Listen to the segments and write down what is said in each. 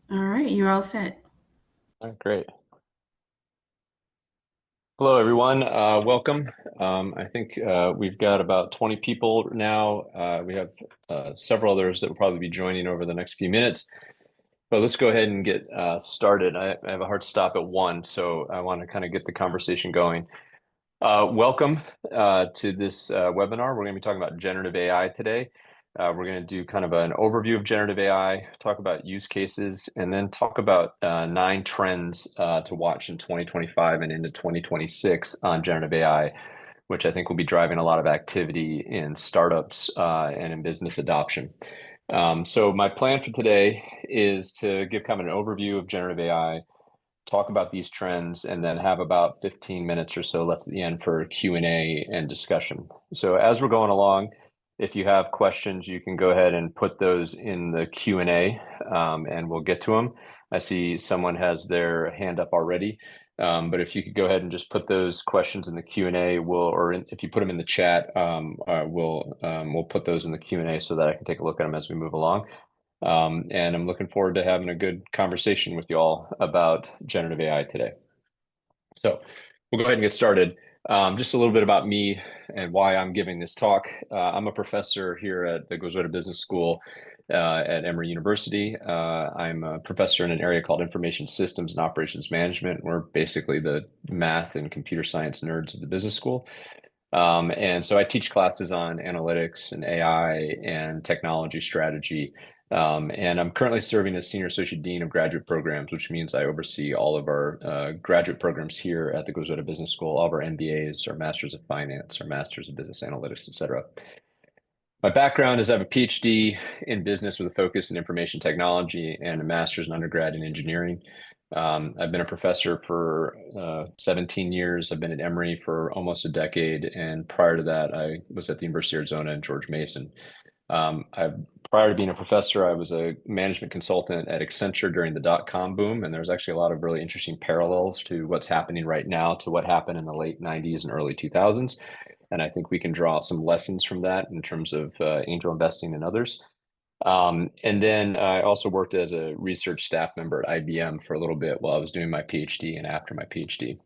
All right, you're all set. All right, great. Hello, everyone. Welcome. I think we've got about 20 people now. We have several others that will probably be joining over the next few minutes. But let's go ahead and get started. I have a hard stop at 1, so I want to kind of get the conversation going. Welcome to this webinar. We're going to be talking about generative AI today. We're going to do kind of an overview of generative AI, talk about use cases, and then talk about 9 trends to watch in 2025 and into 2026 on generative AI, which I think will be driving a lot of activity in startups and in business adoption. So my plan for today is to give kind of an overview of generative AI, talk about these trends, and then have about 15 minutes or so left at the end for Q&A and discussion. So as we're going along, if you have questions, you can go ahead and put those in the Q&A, and we'll get to them. I see someone has their hand up already, but if you could go ahead and just put those questions in the Q&A, if you put them in the chat, we'll put those in the Q&A so that I can take a look at them as we move along. And I'm looking forward to having a good conversation with you all about generative AI today. So we'll go ahead and get started. Just a little bit about me and why I'm giving this talk. I'm a professor here at the Generative Business School at Emory University. I'm a professor in an area called Information Systems and Operations Management. We're basically the math and computer science nerds of the business school. And so I teach classes on analytics and AI and technology strategy. And I'm currently serving as Senior Associate Dean of Graduate Programs, which means I oversee all of our graduate programs here at the Generative Business School, all of our MBAs, our Masters of Finance, our Masters of Business Analytics, et cetera. My background is I have a PhD in business with a focus in information technology and a master's in undergrad in engineering. I've been a professor for 17 years. I've been at Emory for almost a decade. And prior to that, I was at the University of Arizona and George Mason. Prior to being a professor, I was a management consultant at Accenture during the dot-com boom. And there's actually a lot of really interesting parallels to what's happening right now to what happened in the late 90s and early 2000s. And I think we can draw some lessons from that in terms of angel investing and others. And then I also worked as a research staff member at IBM for a little bit while I was doing my PhD and after my PhD.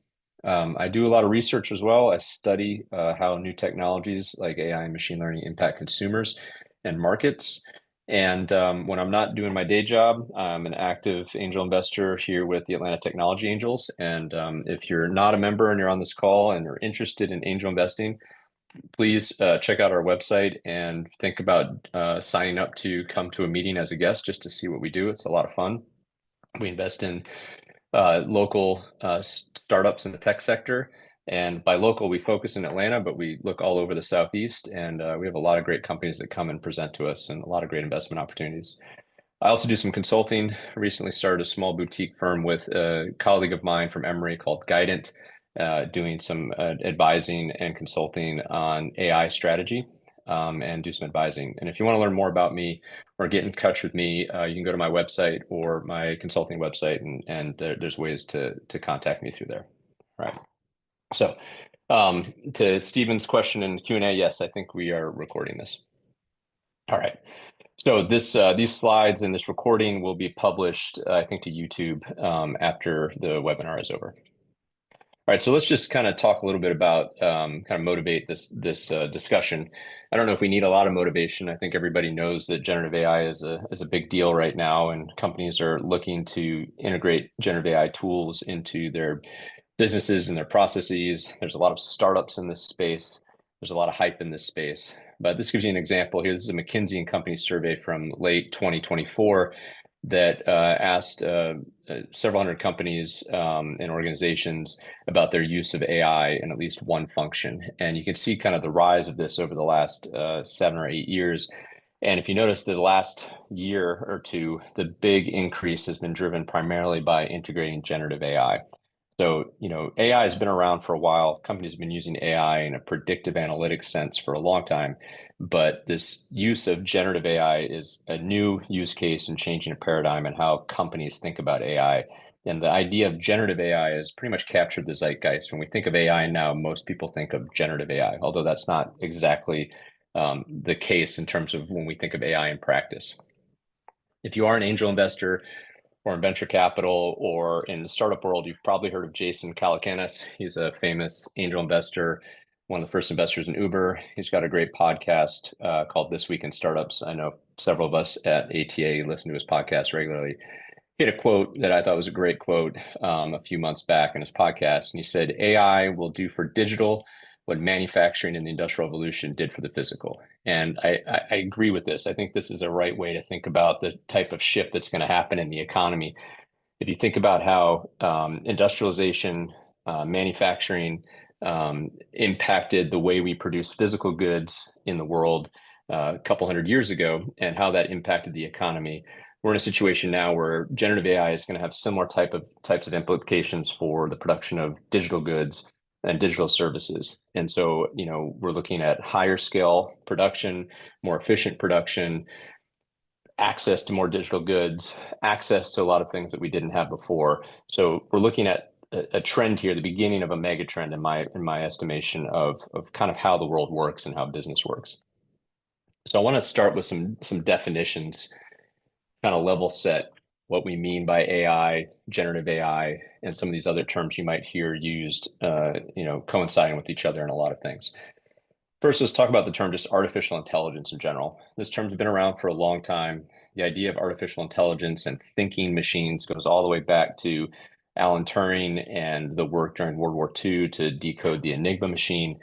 I do a lot of research as well. I study how new technologies like AI and machine learning impact consumers and markets. And when I'm not doing my day job, I'm an active angel investor here with the Atlanta Technology Angels. And if you're not a member and you're on this call and you're interested in angel investing, please check out our website and think about signing up to come to a meeting as a guest just to see what we do. It's a lot of fun. We invest in local startups in the tech sector. And by local, we focus in Atlanta, but we look all over the Southeast. And we have a lot of great companies that come and present to us and a lot of great investment opportunities. I also do some consulting. I recently started a small boutique firm with a colleague of mine from Emory called Guidant, doing some advising and consulting on AI strategy, and do some advising. And if you want to learn more about me or get in touch with me, you can go to my website or my consulting website, and there's ways to contact me through there. All right. So to Stephen's question in Q&A, yes, I think we are recording this. All right. So these slides and this recording will be published, I think, to YouTube after the webinar is over. All right, so let's just kind of talk a little bit about kind of motivate this discussion. I don't know if we need a lot of motivation. I think everybody knows that generative AI is a big deal right now, and companies are looking to integrate generative AI tools into their businesses and their processes. There's a lot of startups in this space. There's a lot of hype in this space. But this gives you an example here. This is a McKinsey and Company survey from late 2024 that asked several hundred companies and organizations about their use of AI in at least one function. And you can see kind of the rise of this over the last 7 or 8 years. And if you notice the last year or two, the big increase has been driven primarily by integrating generative AI. So, AI has been around for a while. Companies have been using AI in a predictive analytics sense for a long time. But this use of generative AI is a new use case and changing a paradigm in how companies think about AI. And the idea of generative AI has pretty much captured the zeitgeist. When we think of AI now, most people think of generative AI, although that's not exactly the case in terms of when we think of AI in practice. If you are an angel investor, or in venture capital or in the startup world, you've probably heard of Jason Calacanis. He's a famous angel investor, one of the first investors in Uber. He's got a great podcast called This Week in Startups. I know several of us at ATA listen to his podcast regularly. He had a quote that I thought was a great quote a few months back in his podcast. And he said, AI will do for digital what manufacturing in the Industrial Revolution did for the physical. And I agree with this. I think this is a right way to think about the type of shift that's going to happen in the economy. If you think about how industrialization, manufacturing impacted the way we produce physical goods in the world a couple hundred years ago and how that impacted the economy, we're in a situation now where generative AI is going to have similar types of implications for the production of digital goods and digital services. And so, we're looking at higher scale production, more efficient production, access to more digital goods, access to a lot of things that we didn't have before. So we're looking at a trend here, the beginning of a mega trend in my estimation of kind of how the world works and how business works. So I want to start with some definitions, kind of level set what we mean by AI, generative AI, and some of these other terms you might hear used, coinciding with each other in a lot of things. First, let's talk about the term just artificial intelligence in general. This term's been around for a long time. The idea of artificial intelligence and thinking machines goes all the way back to Alan Turing and the work during World War II to decode the Enigma machine.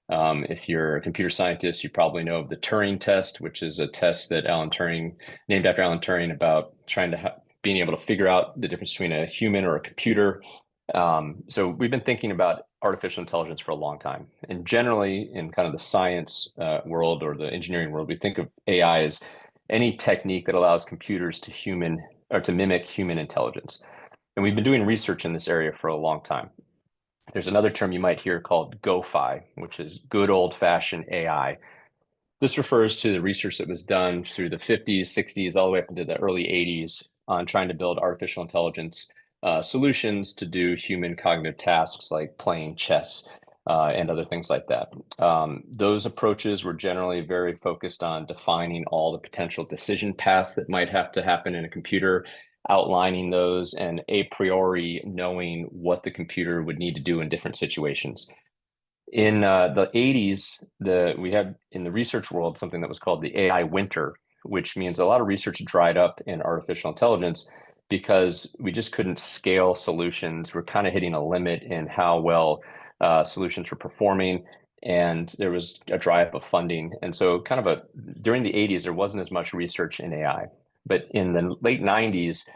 If you're a computer scientist, you probably know of the Turing test, which is a test that Alan Turing, named after Alan Turing, about trying to being able to figure out the difference between a human or a computer. So we've been thinking about artificial intelligence for a long time. And generally, in kind of the science world or the engineering world, we think of AI as any technique that allows computers to mimic human intelligence. And we've been doing research in this area for a long time. There's another term you might hear called GoFi, which is good old-fashioned AI. This refers to the research that was done through the 50s, 60s, all the way up into the early 80s on trying to build artificial intelligence solutions to do human cognitive tasks like playing chess and other things like that. Those approaches were generally very focused on defining all the potential decision paths that might have to happen in a computer, outlining those, and a priori knowing what the computer would need to do in different situations. In the 80s, we had in the research world something that was called the AI winter, which means a lot of research dried up in artificial intelligence because we just couldn't scale solutions. We're kind of hitting a limit in how well solutions were performing, and there was a dry up of funding. And so during the 80s, there wasn't as much research in AI. But in the late 90s,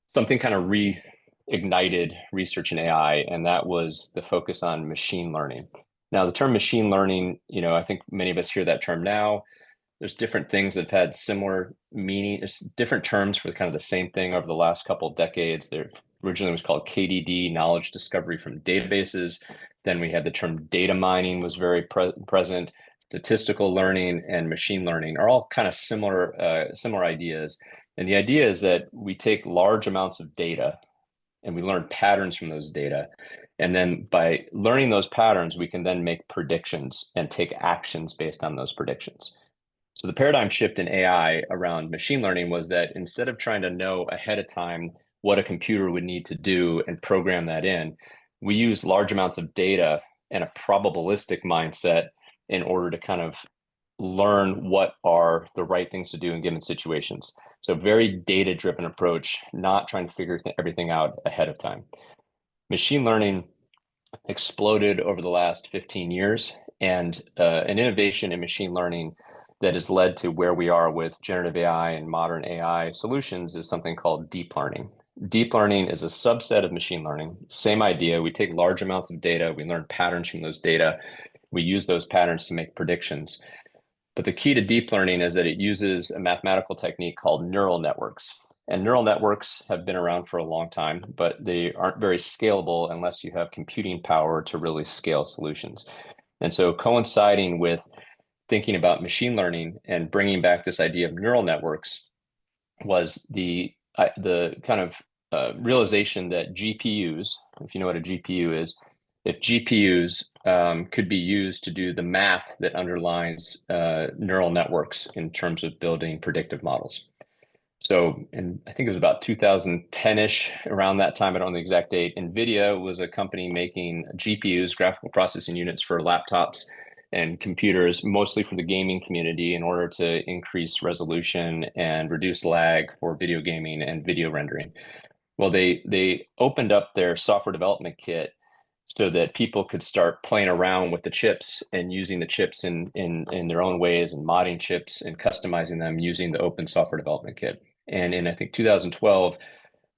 something kind of reignited research in AI, and that was the focus on machine learning. Now, the term machine learning, I think many of us hear that term now. There's different things that have had similar meaning. There's different terms for kind of the same thing over the last couple of decades. There originally was called KDD, knowledge discovery from databases. Then we had the term data mining was very present. Statistical learning and machine learning are all kind of similar ideas. And the idea is that we take large amounts of data and we learn patterns from those data. And then by learning those patterns, we can then make predictions and take actions based on those predictions. So the paradigm shift in AI around machine learning was that instead of trying to know ahead of time what a computer would need to do and program that in, we use large amounts of data and a probabilistic mindset in order to kind of learn what are the right things to do in given situations. So very data-driven approach, not trying to figure everything out ahead of time. Machine learning exploded over the last 15 years, and an innovation in machine learning that has led to where we are with generative AI and modern AI solutions is something called deep learning. Deep learning is a subset of machine learning. Same idea. We take large amounts of data, we learn patterns from those data, we use those patterns to make predictions. But the key to deep learning is that it uses a mathematical technique called neural networks. And neural networks have been around for a long time, but they aren't very scalable unless you have computing power to really scale solutions. And so coinciding with thinking about machine learning and bringing back this idea of neural networks was the kind of realization that GPUs, if you know what a GPU is, if GPUs could be used to do the math that underlies neural networks in terms of building predictive models. So, and I think it was about 2010-ish, around that time, I don't know the exact date. NVIDIA was a company making GPUs, graphical processing units for laptops and computers, mostly for the gaming community in order to increase resolution and reduce lag for video gaming and video rendering. Well, they opened up their software development kit so that people could start playing around with the chips and using the chips in their own ways and modding chips and customizing them using the open software development kit. And in I think 2012,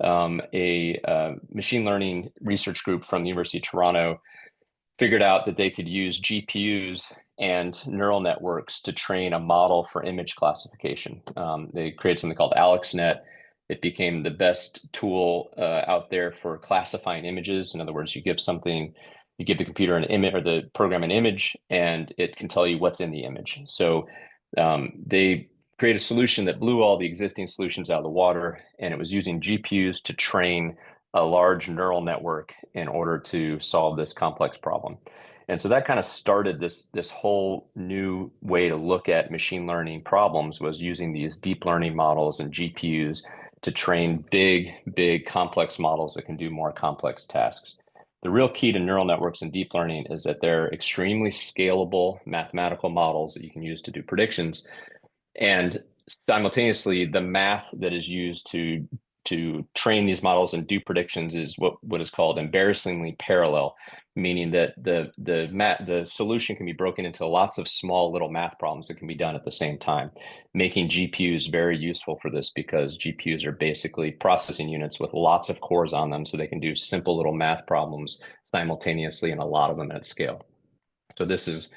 a machine learning research group from the University of Toronto figured out that they could use GPUs and neural networks to train a model for image classification. They created something called AlexNet. It became the best tool out there for classifying images. In other words, you give the computer an image or the program an image, and it can tell you what's in the image. So they created a solution that blew all the existing solutions out of the water, and it was using GPUs to train a large neural network in order to solve this complex problem. And so that kind of started this whole new way to look at machine learning problems, was using these deep learning models and GPUs to train big complex models that can do more complex tasks. The real key to neural networks and deep learning is that they're extremely scalable mathematical models that you can use to do predictions. And simultaneously, the math that is used to train these models and do predictions is what is called embarrassingly parallel, meaning that the solution can be broken into lots of small little math problems that can be done at the same time, making GPUs very useful for this, because GPUs are basically processing units with lots of cores on them, so they can do simple little math problems simultaneously, and a lot of them at scale. So this is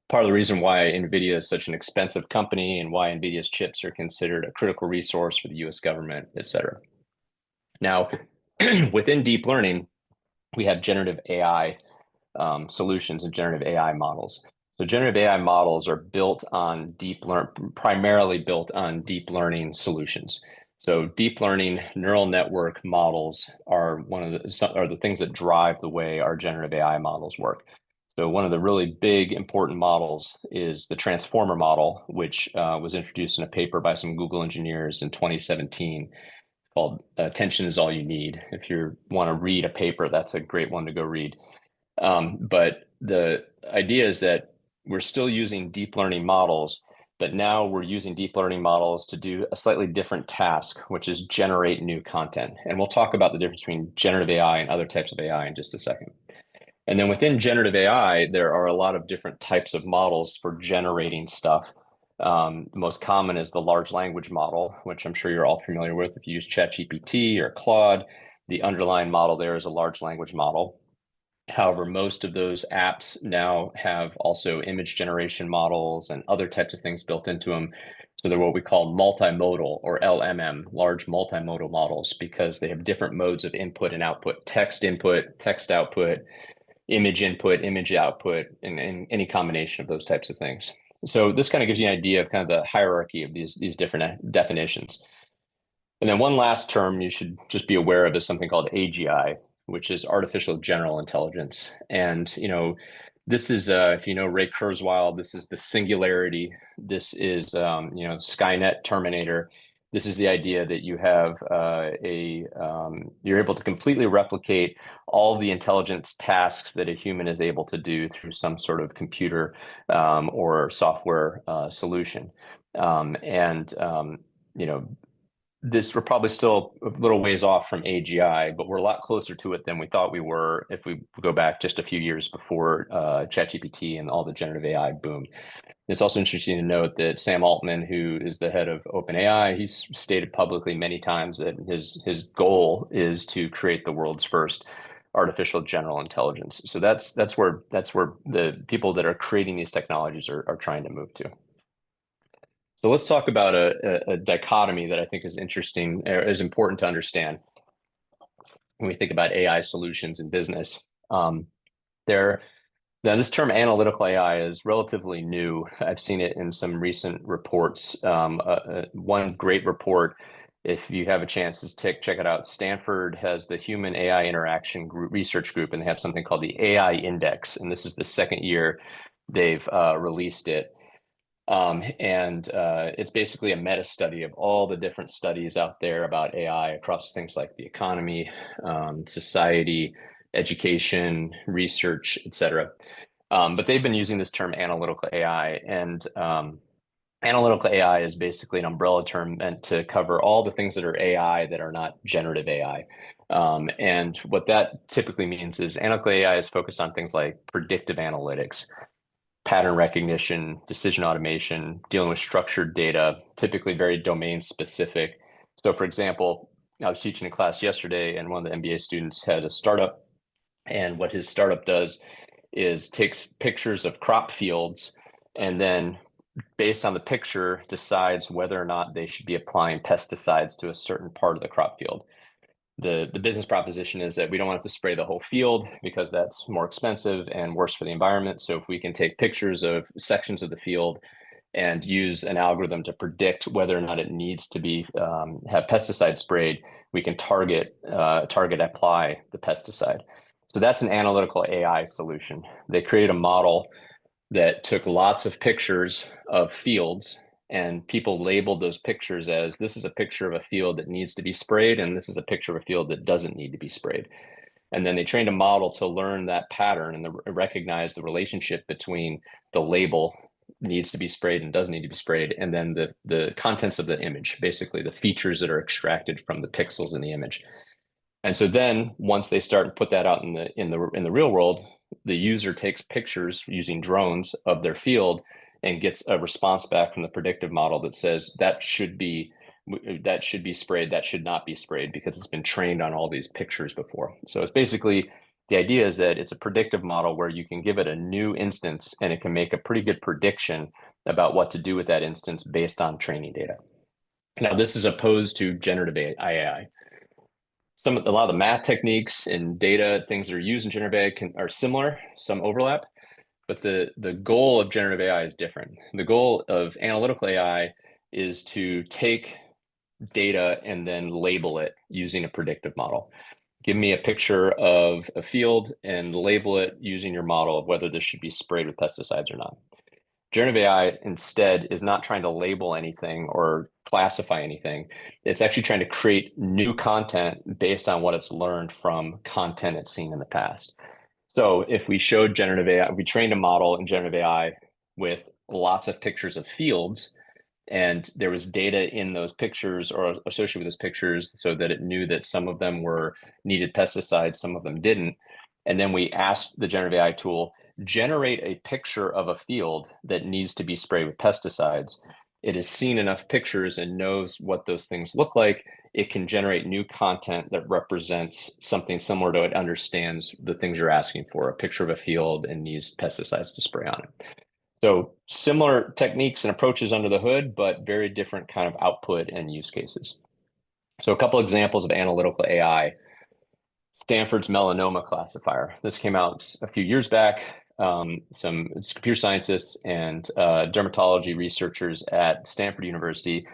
part of the reason why NVIDIA is such an expensive company, and why NVIDIA's chips are considered a critical resource for the US government, et cetera. Now, within deep learning, we have generative AI solutions and generative AI models. So generative AI models are primarily built on deep learning solutions. So deep learning neural network models are the things that drive the way our generative AI models work. So one of the really big important models is the transformer model, which was introduced in a paper by some Google engineers in 2017, called Attention is All You Need. If you want to read a paper, that's a great one to go read. But the idea is that we're still using deep learning models, but now we're using deep learning models to do a slightly different task, which is generate new content. And we'll talk about the difference between generative AI and other types of AI in just a second. And then within generative AI, there are a lot of different types of models for generating stuff. The most common is the large language model, which I'm sure you're all familiar with. If you use ChatGPT or Claude, the underlying model there is a large language model. However, most of those apps now have also image generation models and other types of things built into them. So they're what we call multimodal, or LMM, large multimodal models, because they have different modes of input and output: text input, text output, image input, image output, and any combination of those types of things. So this kind of gives you an idea of kind of the hierarchy of these different definitions. And then one last term you should just be aware of is something called AGI, which is artificial general intelligence. And, this is, if you know Ray Kurzweil, this is the singularity. This is, Skynet, Terminator. This is the idea that you have you're able to completely replicate all the intelligence tasks that a human is able to do through some sort of computer or software solution. We're probably still a little ways off from AGI, but we're a lot closer to it than we thought we were if we go back just a few years before ChatGPT and all the generative AI boom. It's also interesting to note that Sam Altman, who is the head of OpenAI, he's stated publicly many times that his goal is to create the world's first artificial general intelligence. So that's where the people that are creating these technologies are trying to move to. So let's talk about a dichotomy that I think is interesting, is important to understand when we think about AI solutions in business. Now, this term analytical AI is relatively new. I've seen it in some recent reports. One great report, if you have a chance to check it out, Stanford has the Human AI Interaction Research Group, and they have something called the AI Index. And this is the second year they've released it. It's basically a meta study of all the different studies out there about AI across things like the economy, society, education, research, etc. But they've been using this term analytical AI, and analytical AI is basically an umbrella term meant to cover all the things that are AI that are not generative AI. And what that typically means is analytical AI is focused on things like predictive analytics, pattern recognition, decision automation, dealing with structured data, typically very domain specific. So, for example, I was teaching a class yesterday, and one of the MBA students had a startup. And what his startup does is takes pictures of crop fields and then, based on the picture, decides whether or not they should be applying pesticides to a certain part of the crop field. The business proposition is that we don't want to spray the whole field because that's more expensive and worse for the environment. So if we can take pictures of sections of the field and use an algorithm to predict whether or not it needs to be have pesticide sprayed, we can target apply the pesticide. So that's an analytical AI solution. They created a model that took lots of pictures of fields, and people labeled those pictures as, this is a picture of a field that needs to be sprayed, and this is a picture of a field that doesn't need to be sprayed. And then they trained a model to learn that pattern and recognize the relationship between the label needs to be sprayed and doesn't need to be sprayed, and then the contents of the image, basically the features that are extracted from the pixels in the image. And so then once they start and put that out in the real world, the user takes pictures using drones of their field and gets a response back from the predictive model that says that should be sprayed, that should not be sprayed, because it's been trained on all these pictures before. So it's basically, the idea is that it's a predictive model where you can give it a new instance and it can make a pretty good prediction about what to do with that instance based on training data. Now, this is opposed to generative AI. A lot of the math techniques and data things that are used in generative AI are similar, some overlap, but the goal of generative AI is different. The goal of analytical AI is to take data and then label it using a predictive model. Give me a picture of a field and label it using your model of whether this should be sprayed with pesticides or not. Generative AI instead is not trying to label anything or classify anything. It's actually trying to create new content based on what it's learned from content it's seen in the past. So if we showed generative AI, we trained a model in generative AI with lots of pictures of fields, and there was data in those pictures or associated with those pictures so that it knew that some of them were needed pesticides, some of them didn't. And then we asked the generative AI tool, generate a picture of a field that needs to be sprayed with pesticides. It has seen enough pictures and knows what those things look like. It can generate new content that represents something similar to it, understands the things you're asking for, a picture of a field and needs pesticides to spray on it. So similar techniques and approaches under the hood, but very different kind of output and use cases. So a couple examples of analytical AI. Stanford's melanoma classifier. This came out a few years back. Some computer scientists and dermatology researchers at Stanford University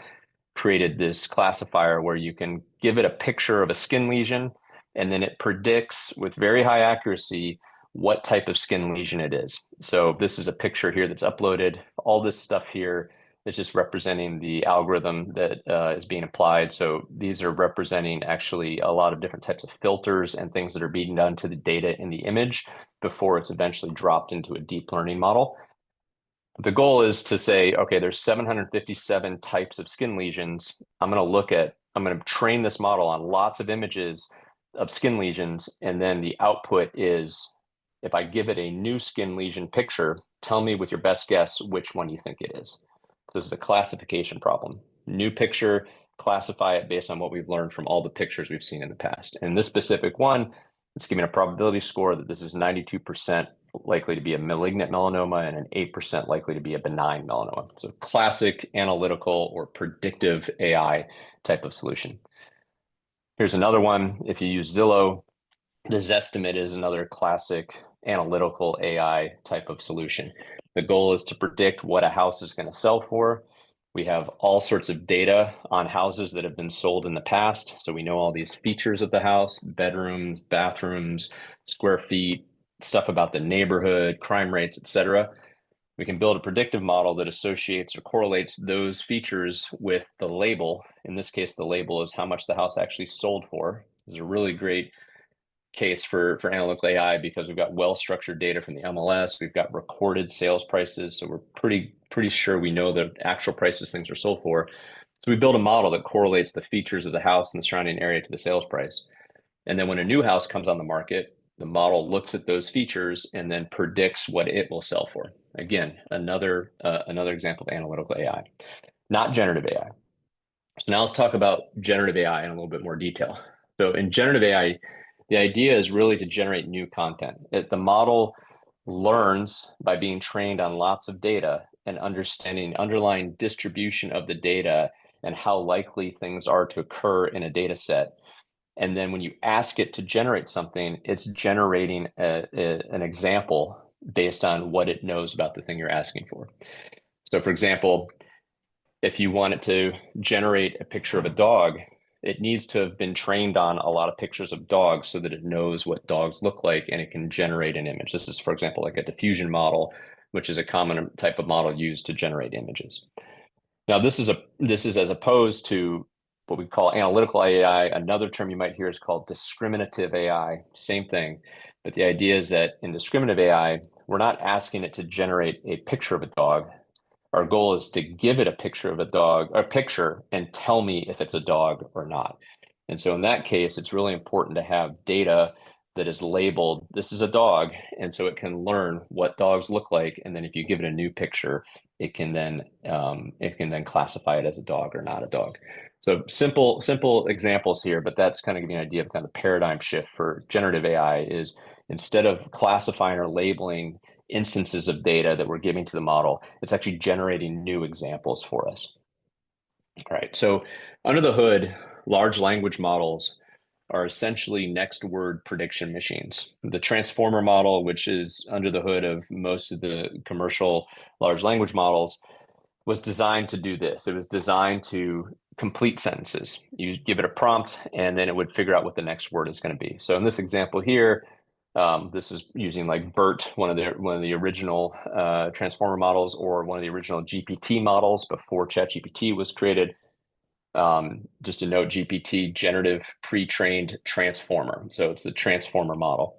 created this classifier where you can give it a picture of a skin lesion, and then it predicts with very high accuracy what type of skin lesion it is. So this is a picture here that's uploaded. All this stuff here is just representing the algorithm that is being applied. So these are representing actually a lot of different types of filters and things that are being done to the data in the image before it's eventually dropped into a deep learning model. The goal is to say, okay, there's 757 types of skin lesions. I'm going to train this model on lots of images of skin lesions. And then the output is, if I give it a new skin lesion picture, tell me with your best guess which one you think it is. So this is a classification problem. New picture, classify it based on what we've learned from all the pictures we've seen in the past. And this specific one, it's giving a probability score that this is 92% likely to be a malignant melanoma and an 8% likely to be a benign melanoma. So classic analytical or predictive AI type of solution. Here's another one. If you use Zillow, the Zestimate is another classic analytical AI type of solution. The goal is to predict what a house is going to sell for. We have all sorts of data on houses that have been sold in the past. So we know all these features of the house, bedrooms, bathrooms, square feet, stuff about the neighborhood, crime rates, etc. We can build a predictive model that associates or correlates those features with the label. In this case, the label is how much the house actually sold for. This is a really great case for analytical AI because we've got well-structured data from the MLS. We've got recorded sales prices, so we're pretty sure we know the actual prices things are sold for. So we build a model that correlates the features of the house and the surrounding area to the sales price. And then when a new house comes on the market, the model looks at those features and then predicts what it will sell for. Again, another example of analytical AI, not generative AI. So now let's talk about generative AI in a little bit more detail. So in generative AI, the idea is really to generate new content. The model learns by being trained on lots of data and understanding underlying distribution of the data and how likely things are to occur in a data set. And then when you ask it to generate something, it's generating an example based on what it knows about the thing you're asking for. So for example, if you want it to generate a picture of a dog, it needs to have been trained on a lot of pictures of dogs so that it knows what dogs look like and it can generate an image. This is, for example, like a diffusion model, which is a common type of model used to generate images. Now, this is as opposed to what we call analytical AI. Another term you might hear is called discriminative AI. Same thing, but the idea is that in discriminative AI, we're not asking it to generate a picture of a dog. Our goal is to give it a picture of a dog, or a picture, and tell me if it's a dog or not. And so in that case, it's really important to have data that is labeled, this is a dog. And so it can learn what dogs look like. And then if you give it a new picture, it can then classify it as a dog or not a dog. So simple examples here, but that's kind of giving you an idea of kind of the paradigm shift for generative AI is instead of classifying or labeling instances of data that we're giving to the model, it's actually generating new examples for us. All right, so under the hood, large language models are essentially next word prediction machines. The transformer model, which is under the hood of most of the commercial large language models, was designed to do this. It was designed to complete sentences. You give it a prompt, and then it would figure out what the next word is going to be. So in this example here, this is using like BERT, one of the original transformer models, or one of the original GPT models before ChatGPT was created. Just a note, GPT, generative pre-trained transformer. So it's the transformer model.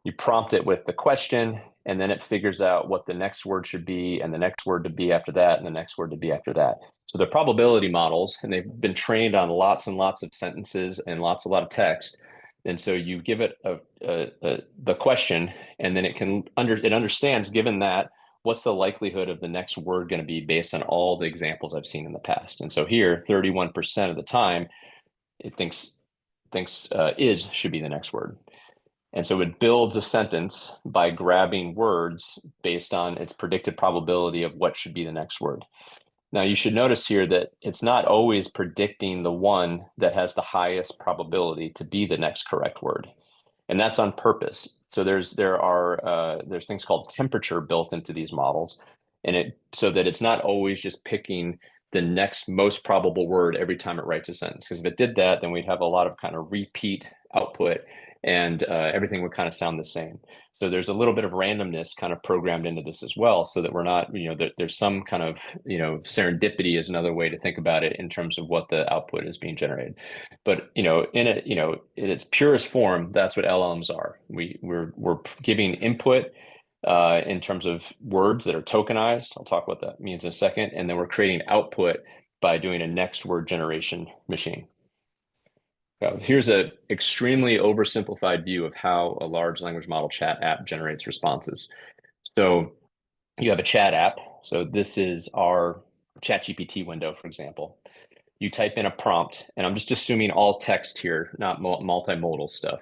You prompt it with the question, and then it figures out what the next word should be, and the next word to be after that, and the next word to be after that. So they're probability models, and they've been trained on lots and lots of sentences and a lot of text. And so you give it the question, and then it understands, given that, what's the likelihood of the next word going to be based on all the examples I've seen in the past. And so here, 31% of the time, it thinks is should be the next word. And so it builds a sentence by grabbing words based on its predicted probability of what should be the next word. Now, you should notice here that it's not always predicting the one that has the highest probability to be the next correct word. And that's on purpose. So there's things called temperature built into these models, and so that it's not always just picking the next most probable word every time it writes a sentence. Because if it did that, then we'd have a lot of kind of repeat output, and everything would kind of sound the same. So there's a little bit of randomness kind of programmed into this as well, so that we're not, there's some kind of, serendipity is another way to think about it in terms of what the output is being generated. But, in its purest form, that's what LLMs are. We're giving input in terms of words that are tokenized. I'll talk what that means in a second. And then we're creating output by doing a next word generation machine. Here's an extremely oversimplified view of how a large language model chat app generates responses. So you have a chat app. So this is our ChatGPT window, for example. You type in a prompt, and I'm just assuming all text here, not multimodal stuff.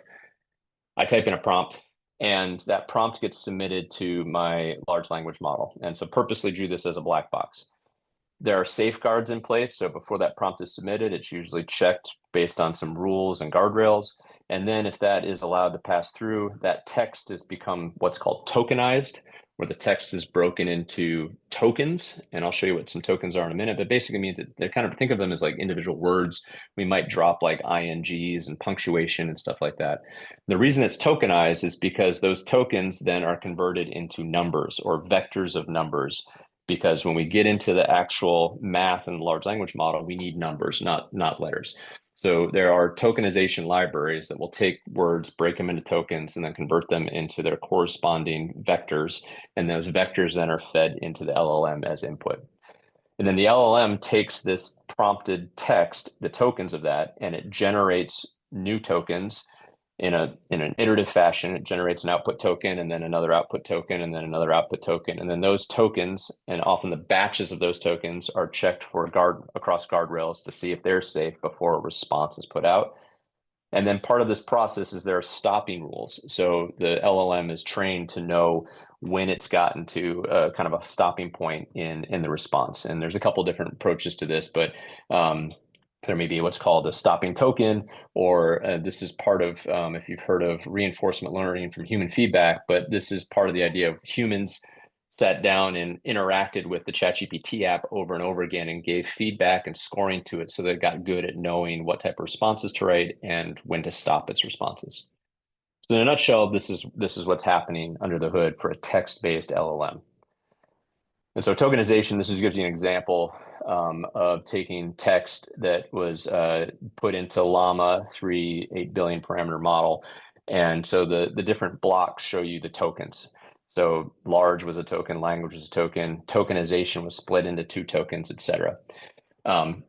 I type in a prompt, and that prompt gets submitted to my large language model. And so purposely drew this as a black box. There are safeguards in place. So before that prompt is submitted, it's usually checked based on some rules and guardrails. And then if that is allowed to pass through, that text has become what's called tokenized, where the text is broken into tokens. And I'll show you what some tokens are in a minute, but basically means that they're kind of, think of them as like individual words. We might drop like INGs and punctuation and stuff like that. The reason it's tokenized is because those tokens then are converted into numbers or vectors of numbers. Because when we get into the actual math and large language model, we need numbers, not letters. So there are tokenization libraries that will take words, break them into tokens, and then convert them into their corresponding vectors. And those vectors then are fed into the LLM as input. And then the LLM takes this prompted text, the tokens of that, and it generates new tokens in an iterative fashion. It generates an output token and then another output token and then another output token. And then those tokens, and often the batches of those tokens, are checked for across guardrails to see if they're safe before a response is put out. And then part of this process is there are stopping rules. So the LLM is trained to know when it's gotten to kind of a stopping point in the response. And there's a couple different approaches to this, but there may be what's called a stopping token, or this is part of, if you've heard of reinforcement learning from human feedback, but this is part of the idea of humans sat down and interacted with the ChatGPT app over and over again and gave feedback and scoring to it so that it got good at knowing what type of responses to write and when to stop its responses. So in a nutshell, this is what's happening under the hood for a text-based LLM. And so tokenization, this gives you an example of taking text that was put into Llama 3 8 billion parameter model. And so the different blocks show you the tokens. So large was a token, language was a token, tokenization was split into 2 tokens, et cetera.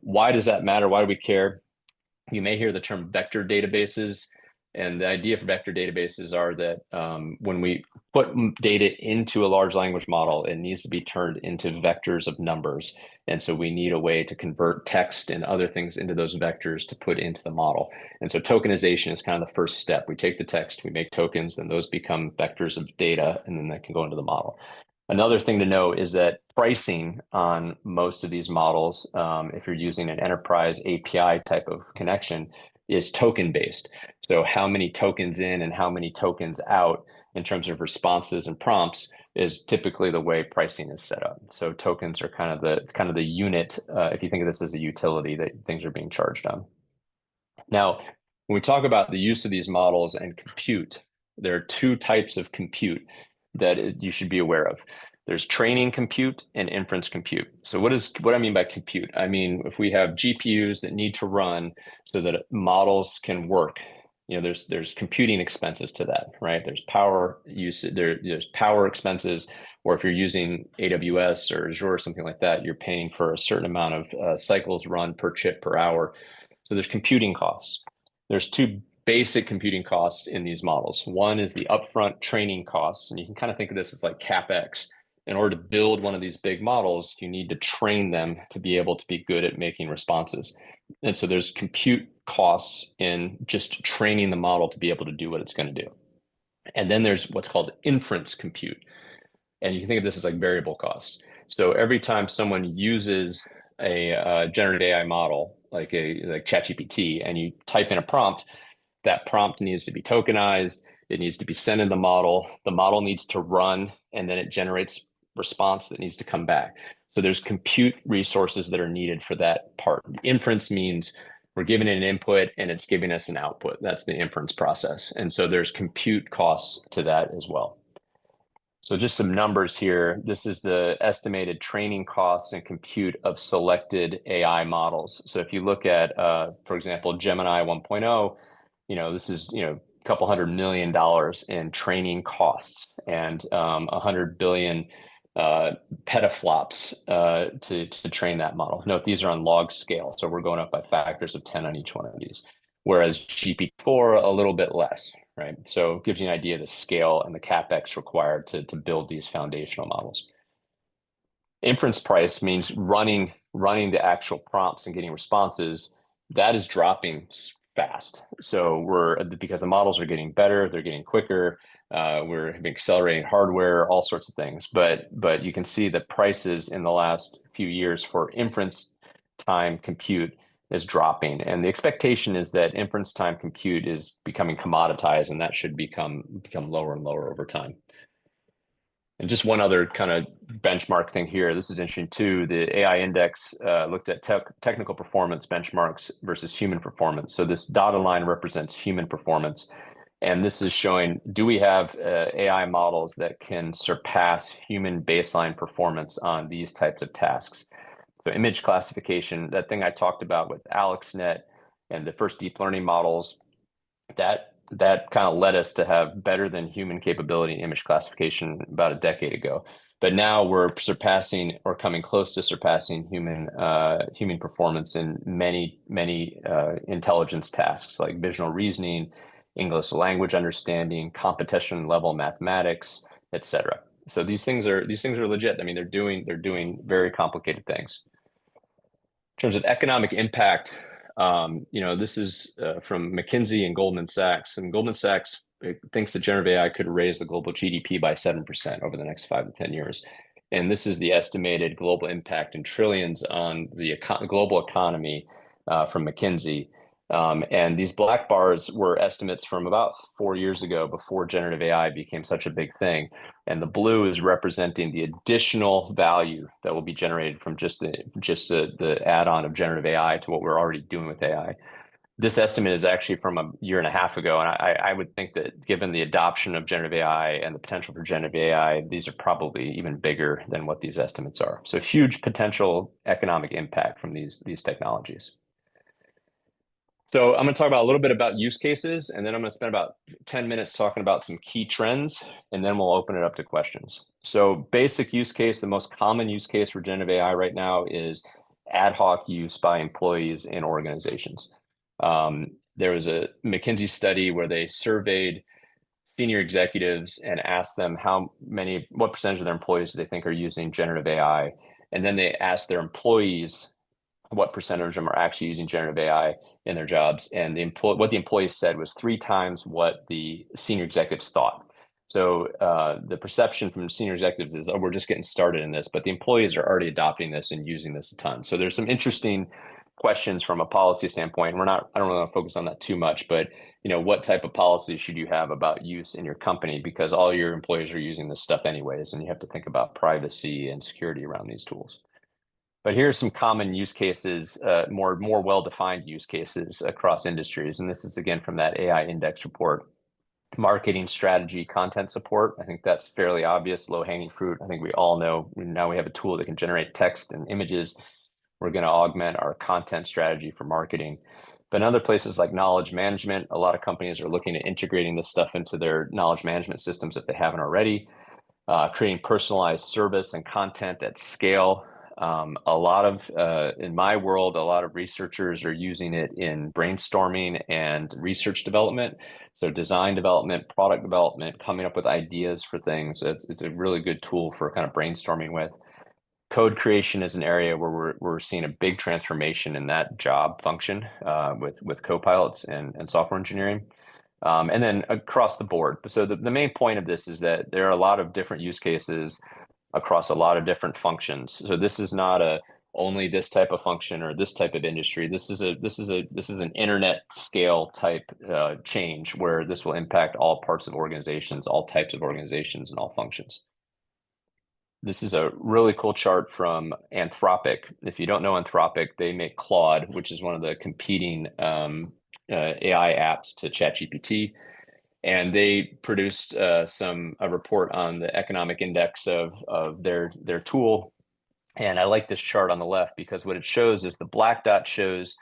Why does that matter? Why do we care? You may hear the term vector databases. And the idea for vector databases are that when we put data into a large language model, it needs to be turned into vectors of numbers. And so we need a way to convert text and other things into those vectors to put into the model. And so tokenization is kind of the first step. We take the text, we make tokens, and those become vectors of data, and then that can go into the model. Another thing to know is that pricing on most of these models, if you're using an enterprise API type of connection, is token based. So how many tokens in and how many tokens out in terms of responses and prompts is typically the way pricing is set up. So tokens are kind of the unit, if you think of this as a utility that things are being charged on. Now, when we talk about the use of these models and compute, there are 2 types of compute that you should be aware of. There's training compute and inference compute. So what I mean by compute? I mean, if we have GPUs that need to run so that models can work, there's computing expenses to that, right? There's power use, there's power expenses, or if you're using AWS or Azure or something like that, you're paying for a certain amount of cycles run per chip per hour. So there's computing costs. There's 2 basic computing costs in these models. One is the upfront training costs, and you can kind of think of this as like CapEx. In order to build one of these big models, you need to train them to be able to be good at making responses. And so there's compute costs in just training the model to be able to do what it's going to do. And then there's what's called inference compute. And you can think of this as like variable costs. So every time someone uses a generative AI model, like ChatGPT, and you type in a prompt, that prompt needs to be tokenized. It needs to be sent in the model. The model needs to run, and then it generates response that needs to come back. So there's compute resources that are needed for that part. The inference means we're giving it an input and it's giving us an output. That's the inference process. And so there's compute costs to that as well. So just some numbers here. This is the estimated training costs and compute of selected AI models. So if you look at, for example, Gemini 1.0, this is, a couple $100 million in training costs and 100 billion petaflops to train that model. Note these are on log scale, so we're going up by factors of 10 on each one of these. Whereas GPT-4 a little bit less, right? So it gives you an idea of the scale and the CapEx required to build these foundational models. Inference price means running the actual prompts and getting responses. That is dropping fast. So because the models are getting better, they're getting quicker. We're accelerating hardware, all sorts of things. But you can see that prices in the last few years for inference time compute is dropping. And the expectation is that inference time compute is becoming commoditized, and that should become lower and lower over time. And just one other kind of benchmark thing here. This is interesting too. The AI index looked at technical performance benchmarks versus human performance. So this dotted line represents human performance. And this is showing, do we have AI models that can surpass human baseline performance on these types of tasks? So image classification, that thing I talked about with AlexNet and the first deep learning models, that kind of led us to have better than human capability in image classification about a decade ago. But now we're surpassing or coming close to surpassing human performance in many intelligence tasks like visual reasoning, English language understanding, competition level mathematics, etc. So these things are legit. I mean, they're doing very complicated things. In terms of economic impact, this is from McKinsey and Goldman Sachs. And Goldman Sachs thinks that generative AI could raise the global GDP by 7% over the next 5 to 10 years. And this is the estimated global impact in trillions on the global economy from McKinsey. And these black bars were estimates from about 4 years ago before generative AI became such a big thing. And the blue is representing the additional value that will be generated from just the add-on of generative AI to what we're already doing with AI. This estimate is actually from a year and a half ago, and I would think that given the adoption of generative AI and the potential for generative AI, these are probably even bigger than what these estimates are. So huge potential economic impact from these technologies. So I'm going to talk about a little bit about use cases, and then I'm going to spend about 10 minutes talking about some key trends, and then we'll open it up to questions. So basic use case, the most common use case for generative AI right now is ad hoc use by employees in organizations. There was a McKinsey study where they surveyed senior executives and asked them what percentage of their employees do they think are using generative AI, and then they asked their employees what percentage of them are actually using generative AI in their jobs. And what the employees said was 3 times what the senior executives thought. So the perception from senior executives is, oh, we're just getting started in this, but the employees are already adopting this and using this a ton. So there's some interesting questions from a policy standpoint. I don't really want to focus on that too much, but what type of policy should you have about use in your company? Because all your employees are using this stuff anyways, and you have to think about privacy and security around these tools. But here's some common use cases, more well-defined use cases across industries. And this is again from that AI index report. Marketing strategy, content support. I think that's fairly obvious, low-hanging fruit. I think we all know now we have a tool that can generate text and images. We're going to augment our content strategy for marketing. But in other places like knowledge management, a lot of companies are looking at integrating this stuff into their knowledge management systems if they haven't already. Creating personalized service and content at scale. In my world, a lot of researchers are using it in brainstorming and research development. So design development, product development, coming up with ideas for things. It's a really good tool for kind of brainstorming with. Code creation is an area where we're seeing a big transformation in that job function with co-pilots and software engineering. And then across the board. So the main point of this is that there are a lot of different use cases across a lot of different functions. So this is not only this type of function or this type of industry. This is an internet scale type change where this will impact all parts of organizations, all types of organizations, and all functions. This is a really cool chart from Anthropic. If you don't know Anthropic, they make Claude, which is one of the competing AI apps to ChatGPT. And they produced a report on the economic index of their tool. And I like this chart on the left because what it shows is the black dot shows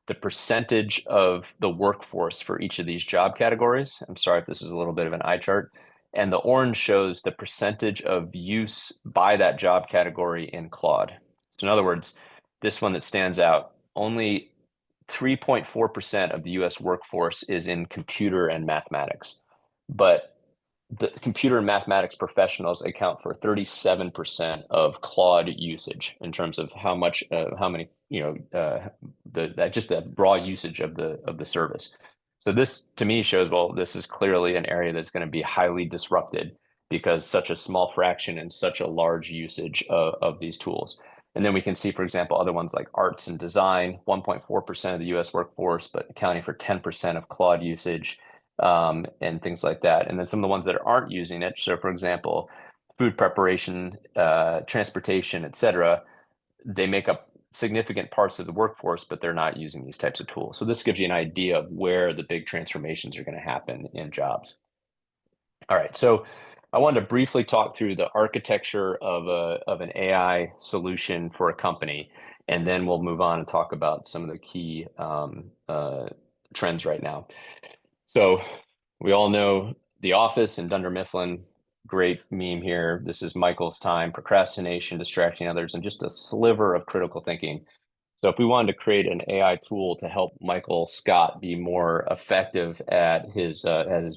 the percentage of the workforce for each of these job categories. I'm sorry if this is a little bit of an eye chart. And the orange shows the percentage of use by that job category in Claude. So in other words, this one that stands out, only 3.4% of the US workforce is in computer and mathematics, but the computer and mathematics professionals account for 37% of Claude usage in terms of how many, just the raw usage of the service. So this to me shows, well, this is clearly an area that's going to be highly disrupted because such a small fraction and such a large usage of these tools. And then we can see, for example, other ones like arts and design, 1.4% of the US workforce, but accounting for 10% of Claude usage, and things like that. And then some of the ones that aren't using it. So for example, food preparation, transportation, et cetera, they make up significant parts of the workforce, but they're not using these types of tools. So this gives you an idea of where the big transformations are going to happen in jobs. All right, so I wanted to briefly talk through the architecture of an AI solution for a company, and then we'll move on and talk about some of the key trends right now. So we all know The Office and Dunder Mifflin. Great meme here. This is Michael's time, procrastination, distracting others, and just a sliver of critical thinking. So if we wanted to create an AI tool to help Michael Scott be more effective at his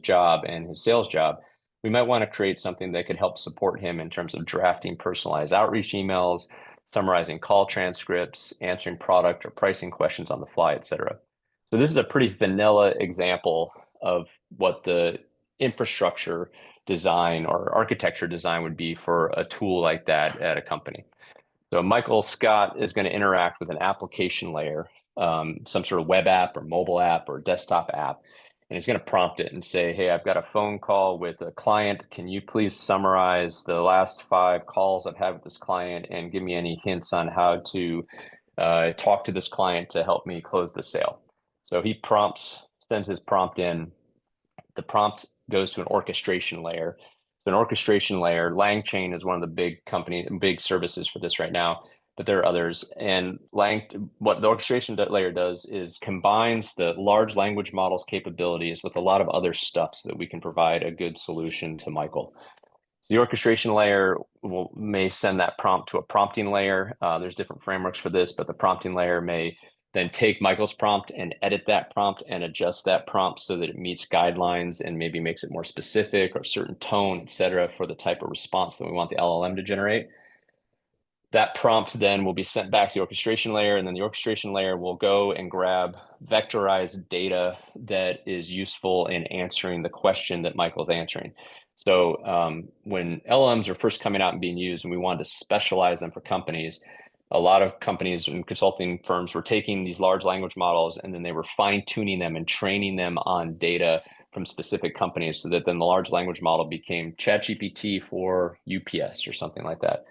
job and his sales job, we might want to create something that could help support him in terms of drafting personalized outreach emails, summarizing call transcripts, answering product or pricing questions on the fly, et cetera. So this is a pretty vanilla example of what the infrastructure design or architecture design would be for a tool like that at a company. So Michael Scott is going to interact with an application layer, some sort of web app or mobile app or desktop app. And he's going to prompt it and say, hey, I've got a phone call with a client. Can you please summarize the last 5 calls I've had with this client and give me any hints on how to talk to this client to help me close the sale? So he sends his prompt in. The prompt goes to an orchestration layer. So an orchestration layer, LangChain is one of the big services for this right now, but there are others. And what the orchestration layer does is combines the large language models capabilities with a lot of other stuff so that we can provide a good solution to Michael. So the orchestration layer may send that prompt to a prompting layer. There's different frameworks for this, but the prompting layer may then take Michael's prompt and edit that prompt and adjust that prompt so that it meets guidelines and maybe makes it more specific or certain tone, et cetera, for the type of response that we want the LLM to generate. That prompt then will be sent back to the orchestration layer, and then the orchestration layer will go and grab vectorized data that is useful in answering the question that Michael's answering. So when LLMs are first coming out and being used, and we wanted to specialize them for companies, a lot of companies and consulting firms were taking these large language models and then they were fine-tuning them and training them on data from specific companies so that then the large language model became ChatGPT for UPS or something like that.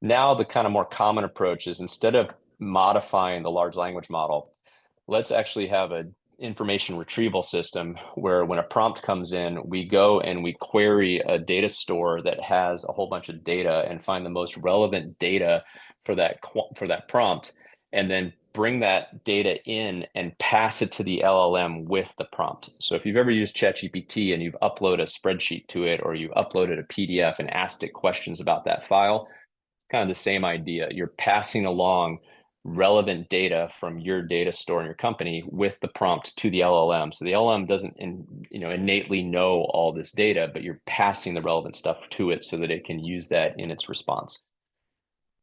Now, the kind of more common approach is instead of modifying the large language model, let's actually have an information retrieval system where when a prompt comes in, we go and we query a data store that has a whole bunch of data and find the most relevant data for that prompt, and then bring that data in and pass it to the LLM with the prompt. So if you've ever used ChatGPT and you've uploaded a spreadsheet to it, or you've uploaded a PDF and asked it questions about that file, it's kind of the same idea. You're passing along relevant data from your data store in your company with the prompt to the LLM. So the LLM doesn't innately know all this data, but you're passing the relevant stuff to it so that it can use that in its response.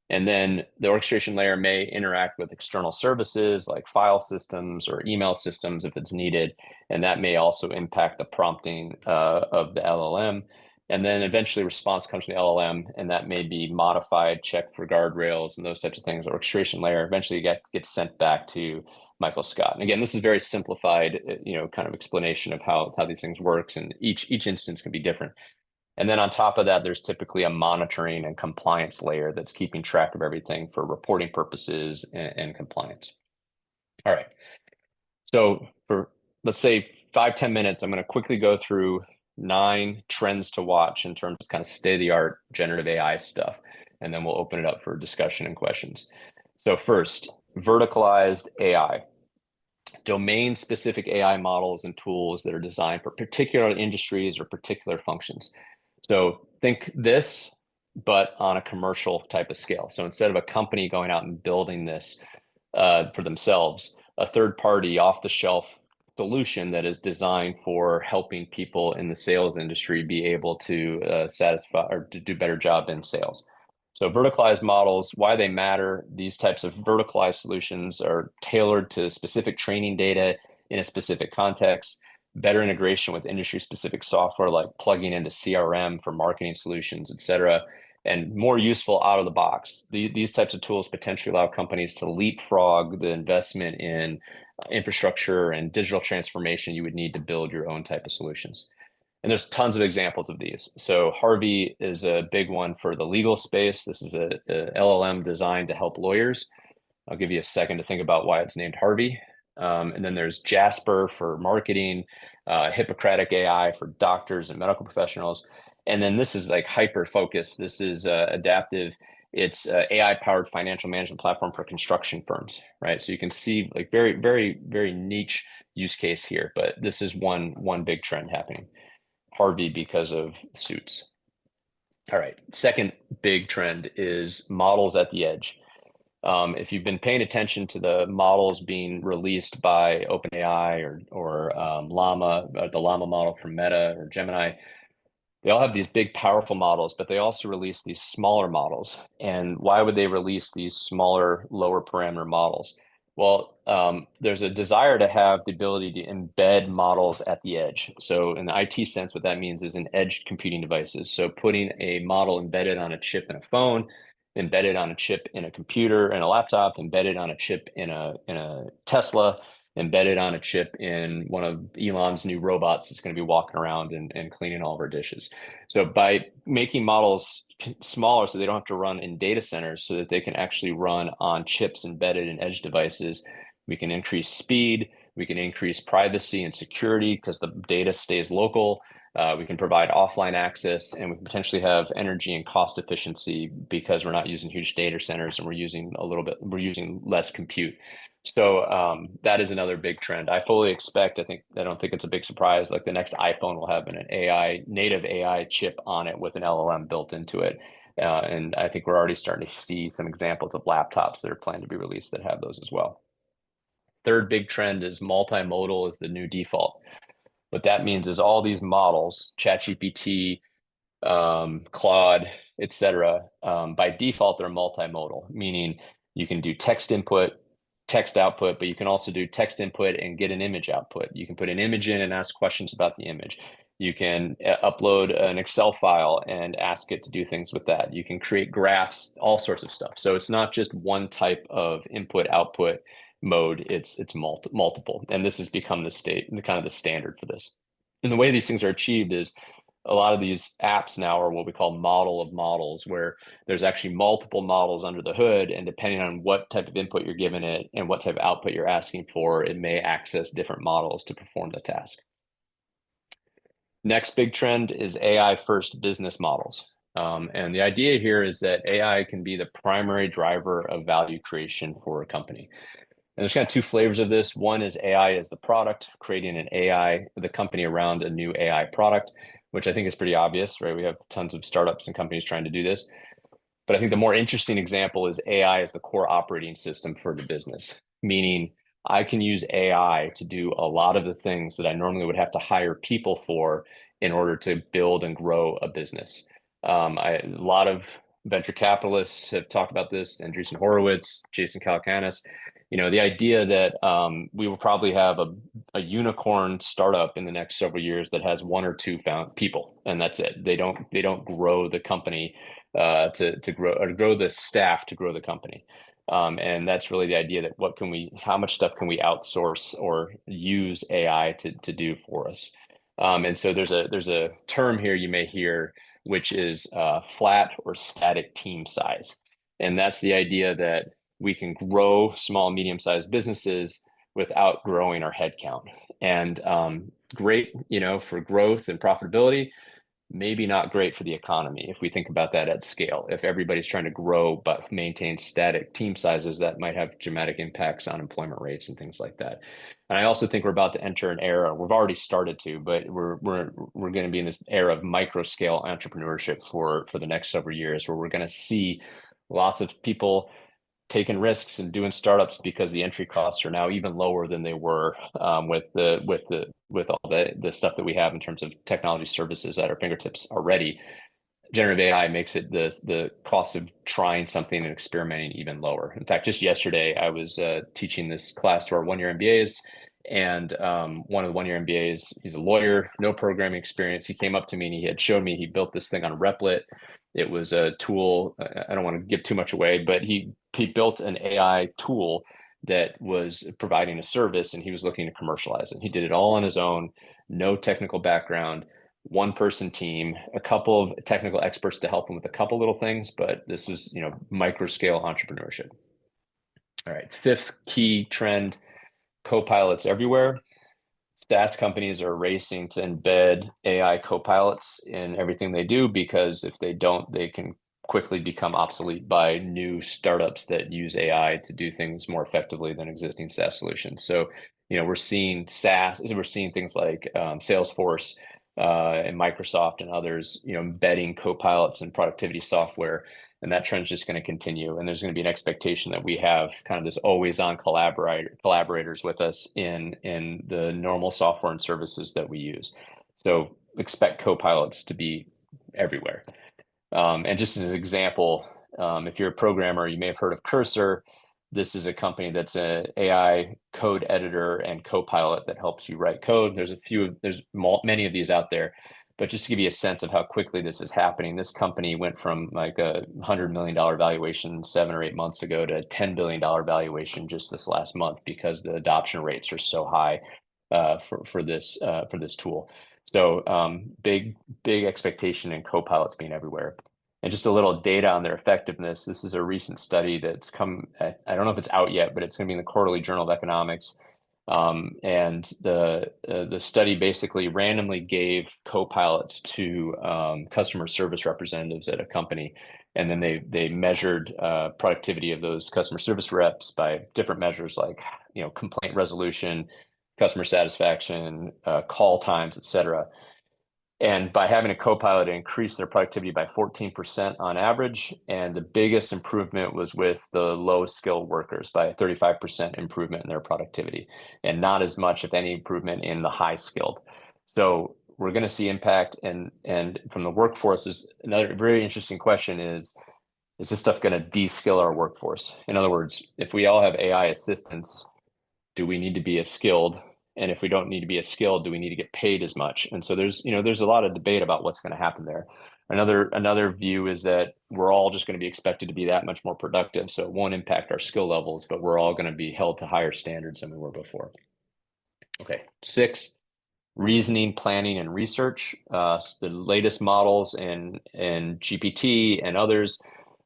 And then the orchestration layer may interact with external services like file systems or email systems if it's needed. And that may also impact the prompting of the LLM. And then eventually response comes from the LLM, and that may be modified, checked for guardrails and those types of things. The orchestration layer eventually gets sent back to Michael Scott. And again, this is very simplified, kind of explanation of how these things works, and each instance can be different. And then on top of that, there's typically a monitoring and compliance layer that's keeping track of everything for reporting purposes and compliance. All right. So for, let's say, 5-10 minutes, I'm going to quickly go through 9 trends to watch in terms of kind of state-of-the-art generative AI stuff. And then we'll open it up for discussion and questions. So first, verticalized AI. Domain-specific AI models and tools that are designed for particular industries or particular functions. So think this, but on a commercial type of scale. So instead of a company going out and building this for themselves, a third party off the shelf solution that is designed for helping people in the sales industry be able to satisfy or to do a better job in sales. So verticalized models, why they matter, these types of verticalized solutions are tailored to specific training data in a specific context, better integration with industry-specific software like plugging into CRM for marketing solutions, et cetera, and more useful out of the box. These types of tools potentially allow companies to leapfrog the investment in infrastructure and digital transformation you would need to build your own type of solutions. And there's tons of examples of these. So Harvey is a big one for the legal space. This is a LLM designed to help lawyers. I'll give you a second to think about why it's named Harvey. And then there's Jasper for marketing, Hippocratic AI for doctors and medical professionals. And then this is like hyper focused. This is adaptive. It's AI powered financial management platform for construction firms, right? So you can see like very, very, very niche use case here, but this is one big trend happening. Harvey because of suits. All right. Second big trend is models at the edge. If you've been paying attention to the models being released by OpenAI or Llama, the Llama model from Meta or Gemini, they all have these big, powerful models, but they also release these smaller models. And why would they release these smaller, lower parameter models? Well, there's a desire to have the ability to embed models at the edge. So in the IT sense, what that means is in edge computing devices. So putting a model embedded on a chip in a phone, embedded on a chip in a computer and a laptop, embedded on a chip in a Tesla, embedded on a chip in one of Elon's new robots that's going to be walking around and cleaning all of our dishes. So by making models smaller so they don't have to run in data centers so that they can actually run on chips embedded in edge devices, we can increase speed, we can increase privacy and security because the data stays local. We can provide offline access, and we can potentially have energy and cost efficiency because we're not using huge data centers and we're using less compute. So that is another big trend. I fully expect, I don't think it's a big surprise, like the next iPhone will have an native AI chip on it with an LLM built into it. And I think we're already starting to see some examples of laptops that are planned to be released that have those as well. Third big trend is multimodal is the new default. What that means is all these models, ChatGPT, Claude, etc. By default, they're multimodal, meaning you can do text input, text output, but you can also do text input and get an image output. You can put an image in and ask questions about the image. You can upload an Excel file and ask it to do things with that. You can create graphs, all sorts of stuff. So it's not just one type of input output mode, it's multiple. And this has become the kind of the standard for this. And the way these things are achieved is a lot of these apps now are what we call model of models, where there's actually multiple models under the hood. And depending on what type of input you're giving it and what type of output you're asking for, it may access different models to perform the task. Next big trend is AI first business models. And the idea here is that AI can be the primary driver of value creation for a company. And there's kind of two flavors of this. One is AI as the product, creating an AI, the company around a new AI product, which I think is pretty obvious, right? We have tons of startups and companies trying to do this. But I think the more interesting example is AI as the core operating system for the business, meaning I can use AI to do a lot of the things that I normally would have to hire people for in order to build and grow a business. A lot of venture capitalists have talked about this, Andreessen Horowitz, Jason Calacanis. The idea that we will probably have a unicorn startup in the next several years that has one or two found people, and that's it. They don't grow the company to grow the staff to grow the company. And that's really the idea that how much stuff can we outsource or use AI to do for us? And so there's a term here you may hear, which is flat or static team size. And that's the idea that we can grow small, medium-sized businesses without growing our headcount. And great, for growth and profitability, maybe not great for the economy if we think about that at scale. If everybody's trying to grow but maintain static team sizes, that might have dramatic impacts on employment rates and things like that. And I also think we're about to enter an era, we've already started to, but we're going to be in this era of micro scale entrepreneurship for the next several years, where we're going to see lots of people taking risks and doing startups because the entry costs are now even lower than they were with all the stuff that we have in terms of technology services at our fingertips already. Generative AI makes it the cost of trying something and experimenting even lower. In fact, just yesterday, I was teaching this class to our one-year MBAs, and one of the one-year MBAs, he's a lawyer, no programming experience. He came up to me and he had showed me he built this thing on Replit. It was a tool. I don't want to give too much away, but he built an AI tool that was providing a service, and he was looking to commercialize it. He did it all on his own, no technical background, one-person team, a couple of technical experts to help them with a couple little things, but this was, micro-scale entrepreneurship. All right, fifth key trend, co-pilots everywhere. SaaS companies are racing to embed AI co-pilots in everything they do, because if they don't, they can quickly become obsolete by new startups that use AI to do things more effectively than existing SaaS solutions. So, we're seeing things like Salesforce and Microsoft and others, embedding co-pilots and productivity software. And that trend's just going to continue. And there's going to be an expectation that we have kind of this always-on collaborators with us in the normal software and services that we use. So expect co-pilots to be everywhere. And just as an example, if you're a programmer, you may have heard of Cursor. This is a company that's an AI code editor and co-pilot that helps you write code. There's many of these out there. But just to give you a sense of how quickly this is happening, this company went from like a $100 million valuation 7 or 8 months ago to a $10 billion valuation just this last month, because the adoption rates are so high for this tool. So big expectation in co-pilots being everywhere. And just a little data on their effectiveness. This is a recent study that's come, I don't know if it's out yet, but it's going to be in the Quarterly Journal of Economics. And the study basically randomly gave co-pilots to customer service representatives at a company, and then they measured productivity of those customer service reps by different measures like complaint resolution, customer satisfaction, call times, et cetera. And by having a co-pilot, it increased their productivity by 14% on average. And the biggest improvement was with the low-skilled workers, by a 35% improvement in their productivity, and not as much, if any, improvement in the high-skilled. So we're going to see impact. And from the workforce, is another very interesting question is this stuff going to de-skill our workforce? In other words, if we all have AI assistants, do we need to be as skilled? And if we don't need to be as skilled, do we need to get paid as much? And so there's a lot of debate about what's going to happen there. Another view is that we're all just going to be expected to be that much more productive. So it won't impact our skill levels, but we're all going to be held to higher standards than we were before. Okay, 6, reasoning, planning, and research. The latest models in GPT and others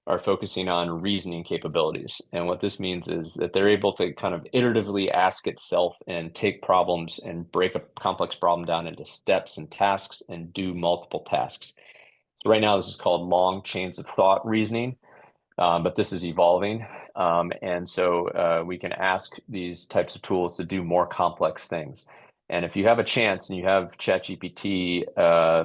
are focusing on reasoning capabilities. And what this means is that they're able to kind of iteratively ask itself and take problems and break a complex problem down into steps and tasks and do multiple tasks. So right now, this is called long chains of thought reasoning, but this is evolving. And so we can ask these types of tools to do more complex things. And if you have a chance and you have ChatGPT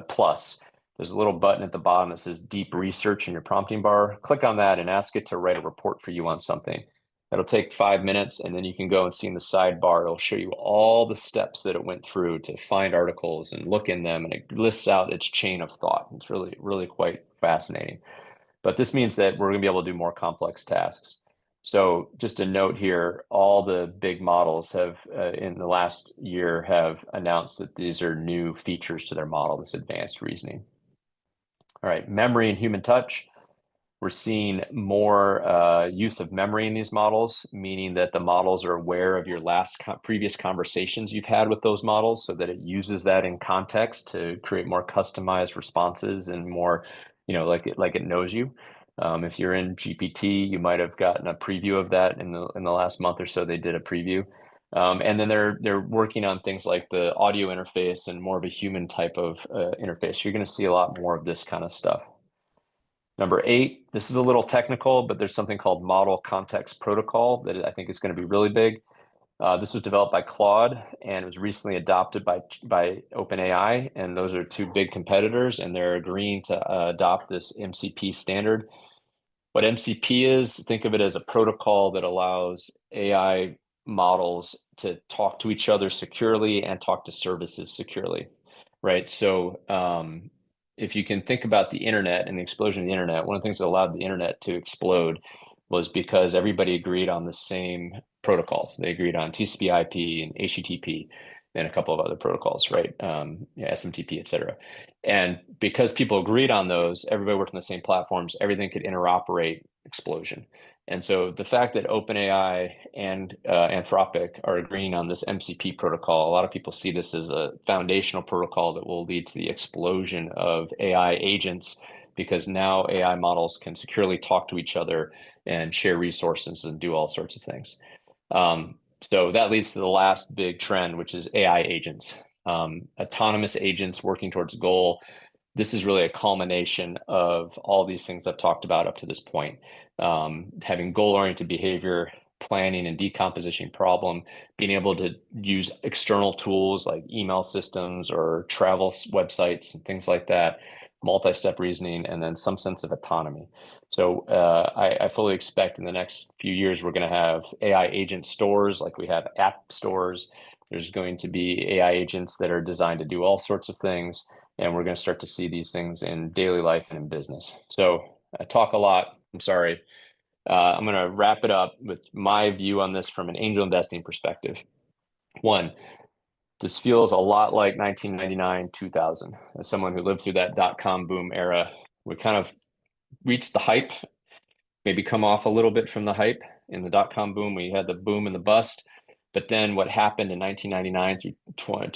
Plus, there's a little button at the bottom that says deep research in your prompting bar. Click on that and ask it to write a report for you on something. It'll take 5 minutes, and then you can go and see in the sidebar, it'll show you all the steps that it went through to find articles and look in them, and it lists out its chain of thought. It's really, really quite fascinating. But this means that we're going to be able to do more complex tasks. So just a note here, all the big models have, in the last year, have announced that these are new features to their model, this advanced reasoning. All right, memory and human touch. We're seeing more use of memory in these models, meaning that the models are aware of your previous conversations you've had with those models, so that it uses that in context to create more customized responses and more, like it knows you. If you're in GPT, you might have gotten a preview of that in the last month or so. They did a preview. And then they're working on things like the audio interface and more of a human type of interface. You're going to see a lot more of this kind of stuff. Number 8, this is a little technical, but there's something called Model Context Protocol that I think is going to be really big. This was developed by Claude and was recently adopted by OpenAI, and those are 2 big competitors, and they're agreeing to adopt this MCP standard. What MCP is, think of it as a protocol that allows AI models to talk to each other securely and talk to services securely, right? So if you can think about the internet and the explosion of the internet, one of the things that allowed the internet to explode was because everybody agreed on the same protocols. They agreed on TCP/IP and HTTP. and a couple of other protocols, right? Yeah, SMTP, et cetera. And because people agreed on those, everybody worked on the same platforms, everything could interoperate, explosion. And so the fact that OpenAI and Anthropic are agreeing on this MCP protocol, a lot of people see this as a foundational protocol that will lead to the explosion of AI agents, because now AI models can securely talk to each other and share resources and do all sorts of things. So that leads to the last big trend, which is AI agents, autonomous agents working towards a goal. This is really a culmination of all these things I've talked about up to this point. Having goal-oriented behavior, planning and decomposition problem, being able to use external tools like email systems or travel websites and things like that, multi-step reasoning, and then some sense of autonomy. So I fully expect in the next few years, we're going to have AI agent stores like we have app stores. There's going to be AI agents that are designed to do all sorts of things. And we're going to start to see these things in daily life and in business. So I talk a lot. I'm sorry. I'm going to wrap it up with my view on this from an angel investing perspective. One, this feels a lot like 1999, 2000. As someone who lived through that dot-com boom era, we kind of reached the hype, maybe come off a little bit from the hype in the dot-com boom. We had the boom and the bust. But then what happened in 1999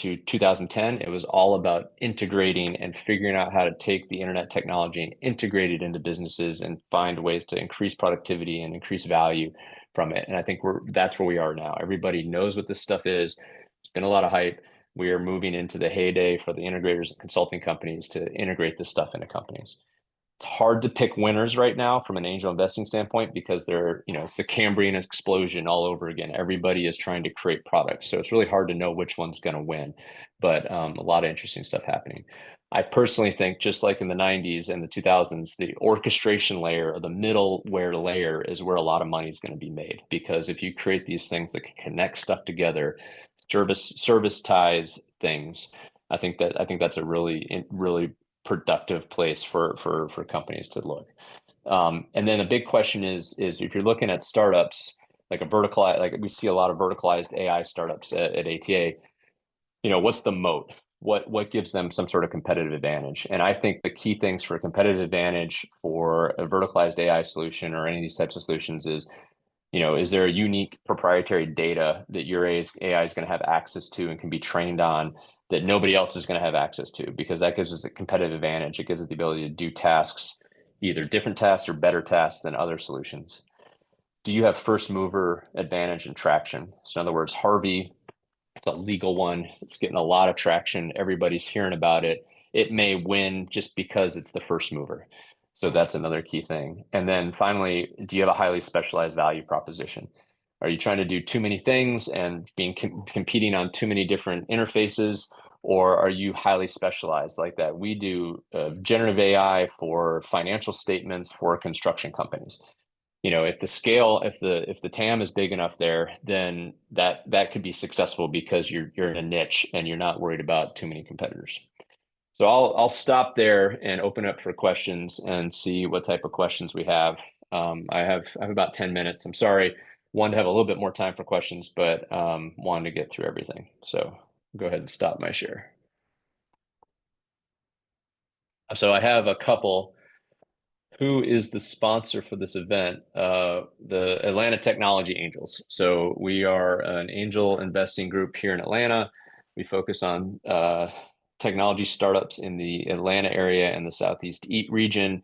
to 2010, it was all about integrating and figuring out how to take the internet technology and integrate it into businesses and find ways to increase productivity and increase value from it. And I think that's where we are now. Everybody knows what this stuff is. There's been a lot of hype. We are moving into the heyday for the integrators and consulting companies to integrate this stuff into companies. It's hard to pick winners right now from an angel investing standpoint because it's the Cambrian explosion all over again. Everybody is trying to create products. So it's really hard to know which one's going to win, but a lot of interesting stuff happening. I personally think, just like in the 90s and the 2000s, the orchestration layer or the middleware layer is where a lot of money is going to be made. Because if you create these things that can connect stuff together, service ties things, I think that's a really productive place for companies to look. And then a big question is if you're looking at startups like we see a lot of verticalized AI startups at ATA, what's the moat? What gives them some sort of competitive advantage? And I think the key things for a competitive advantage for a verticalized AI solution or any of these types of solutions is there a unique proprietary data that your AI is going to have access to and can be trained on that nobody else is going to have access to? Because that gives us a competitive advantage. It gives us the ability to do tasks, either different tasks or better tasks than other solutions. Do you have first mover advantage and traction? So in other words, Harvey, it's a legal one. It's getting a lot of traction. Everybody's hearing about it. It may win just because it's the first mover. So that's another key thing. And then finally, do you have a highly specialized value proposition? Are you trying to do too many things and competing on too many different interfaces, or are you highly specialized like that? We do generative AI for financial statements for construction companies. If the TAM is big enough there, then that could be successful because you're in a niche and you're not worried about too many competitors. So I'll stop there and open up for questions and see what type of questions we have. I have about 10 minutes. I'm sorry, wanted to have a little bit more time for questions, but wanted to get through everything. So go ahead and stop my share. So I have a couple. Who is the sponsor for this event? The Atlanta Technology Angels. So we are an angel investing group here in Atlanta. We focus on technology startups in the Atlanta area and the Southeast region.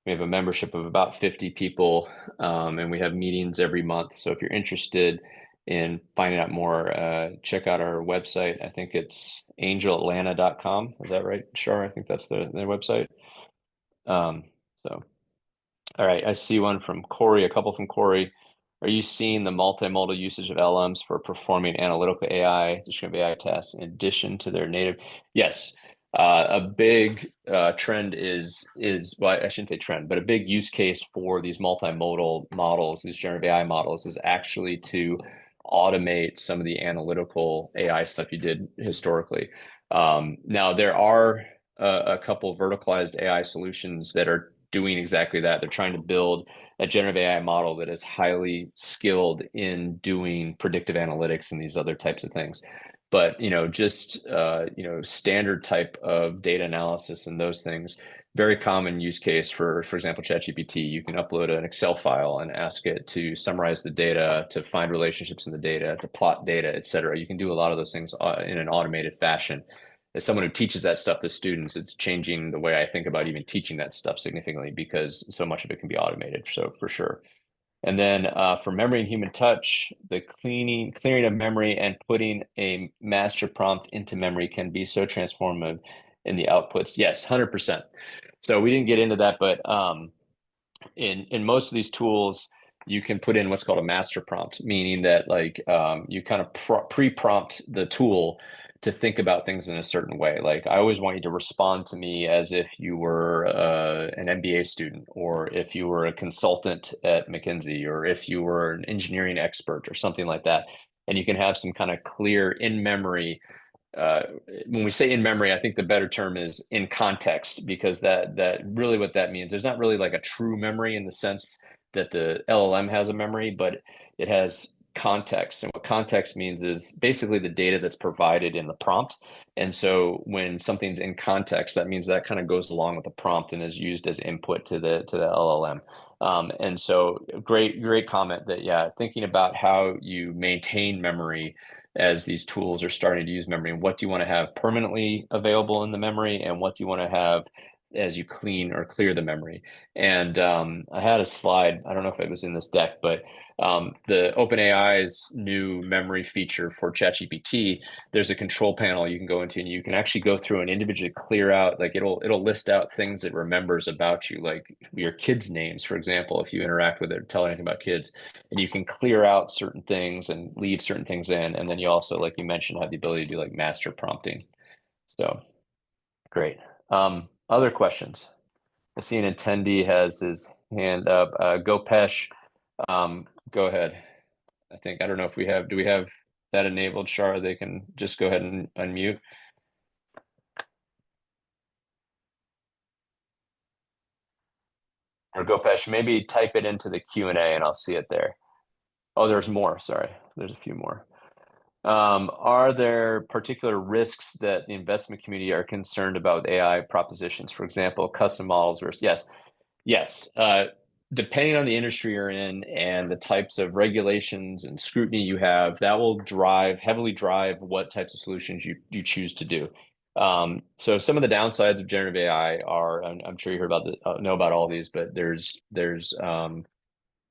We have a membership of about 50 people, and we have meetings every month. So if you're interested in finding out more, check out our website. I think it's angelatlanta.com. Is that right, Shar? I think that's their website. So. All right, I see one from Corey, a couple from Corey. Are you seeing the multimodal usage of LMs for performing analytical AI, descriptive AI tests in addition to their native? Yes, a big trend well, I shouldn't say trend, but a big use case for these multimodal models, these generative AI models, is actually to automate some of the analytical AI stuff you did historically. Now, there are a couple verticalized AI solutions that are doing exactly that. They're trying to build a generative AI model that is highly skilled in doing predictive analytics and these other types of things. But just standard type of data analysis and those things, very common use case for example, ChatGPT. You can upload an Excel file and ask it to summarize the data, to find relationships in the data, to plot data, et cetera. You can do a lot of those things in an automated fashion. As someone who teaches that stuff to students, it's changing the way I think about even teaching that stuff significantly because so much of it can be automated. So for sure. And then for memory and human touch, the clearing of memory and putting a master prompt into memory can be so transformative in the outputs. Yes, 100%. So we didn't get into that, but in most of these tools, you can put in what's called a master prompt, meaning that like you kind of pre-prompt the tool to think about things in a certain way. Like I always want you to respond to me as if you were an MBA student, or if you were a consultant at McKinsey, or if you were an engineering expert or something like that. And you can have some kind of clear in memory when we say in memory, I think the better term is in context, because that really what that means. There's not really like a true memory in the sense that the LLM has a memory, but it has context. And what context means is basically the data that's provided in the prompt. And so when something's in context, that means that kind of goes along with the prompt and is used as input to the LLM. And so great comment that, yeah, thinking about how you maintain memory as these tools are starting to use memory, and what do you want to have permanently available in the memory, and what do you want to have as you clean or clear the memory. And I had a slide, I don't know if it was in this deck, but the OpenAI's new memory feature for ChatGPT, there's a control panel you can go into, and you can actually go through and individually clear out, like it'll list out things it remembers about you, like your kids' names, for example, if you interact with it or tell anything about kids. And you can clear out certain things and leave certain things in. And then you also, like you mentioned, have the ability to do like master prompting. So great. Other questions? I see an attendee has his hand up. Gopesh, go ahead. I don't know if do we have that enabled, Shar? They can just go ahead and unmute. Or Gopesh, maybe type it into the Q&A and I'll see it there. Oh, there's more. Sorry. There's a few more. Are there particular risks that the investment community are concerned about with AI propositions? For example, custom models versus yes. Depending on the industry you're in and the types of regulations and scrutiny you have, that will heavily drive what types of solutions you choose to do. So some of the downsides of generative AI are, I'm sure you heard about know about all these, but there's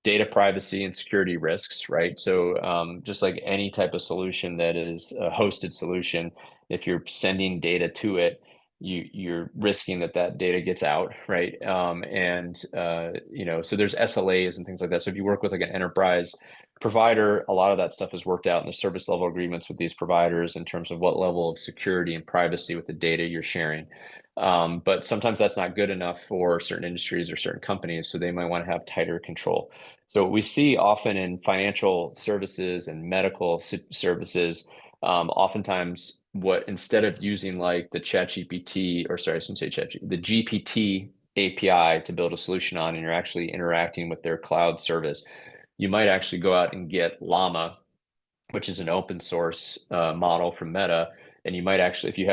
data privacy and security risks, right? So just like any type of solution that is a hosted solution, if you're sending data to it, you're risking that data gets out, right? So there's SLAs and things like that. So if you work with like an enterprise provider, a lot of that stuff is worked out in the service level agreements with these providers in terms of what level of security and privacy with the data you're sharing. But sometimes that's not good enough for certain industries or certain companies, so they might want to have tighter control. So we see often in financial services and medical services, oftentimes what instead of using like the ChatGPT, or sorry, I shouldn't say ChatGPT, the GPT API to build a solution on, and you're actually interacting with their cloud service, you might actually go out and get Llama, which is an open source model from Meta. And you might actually, if you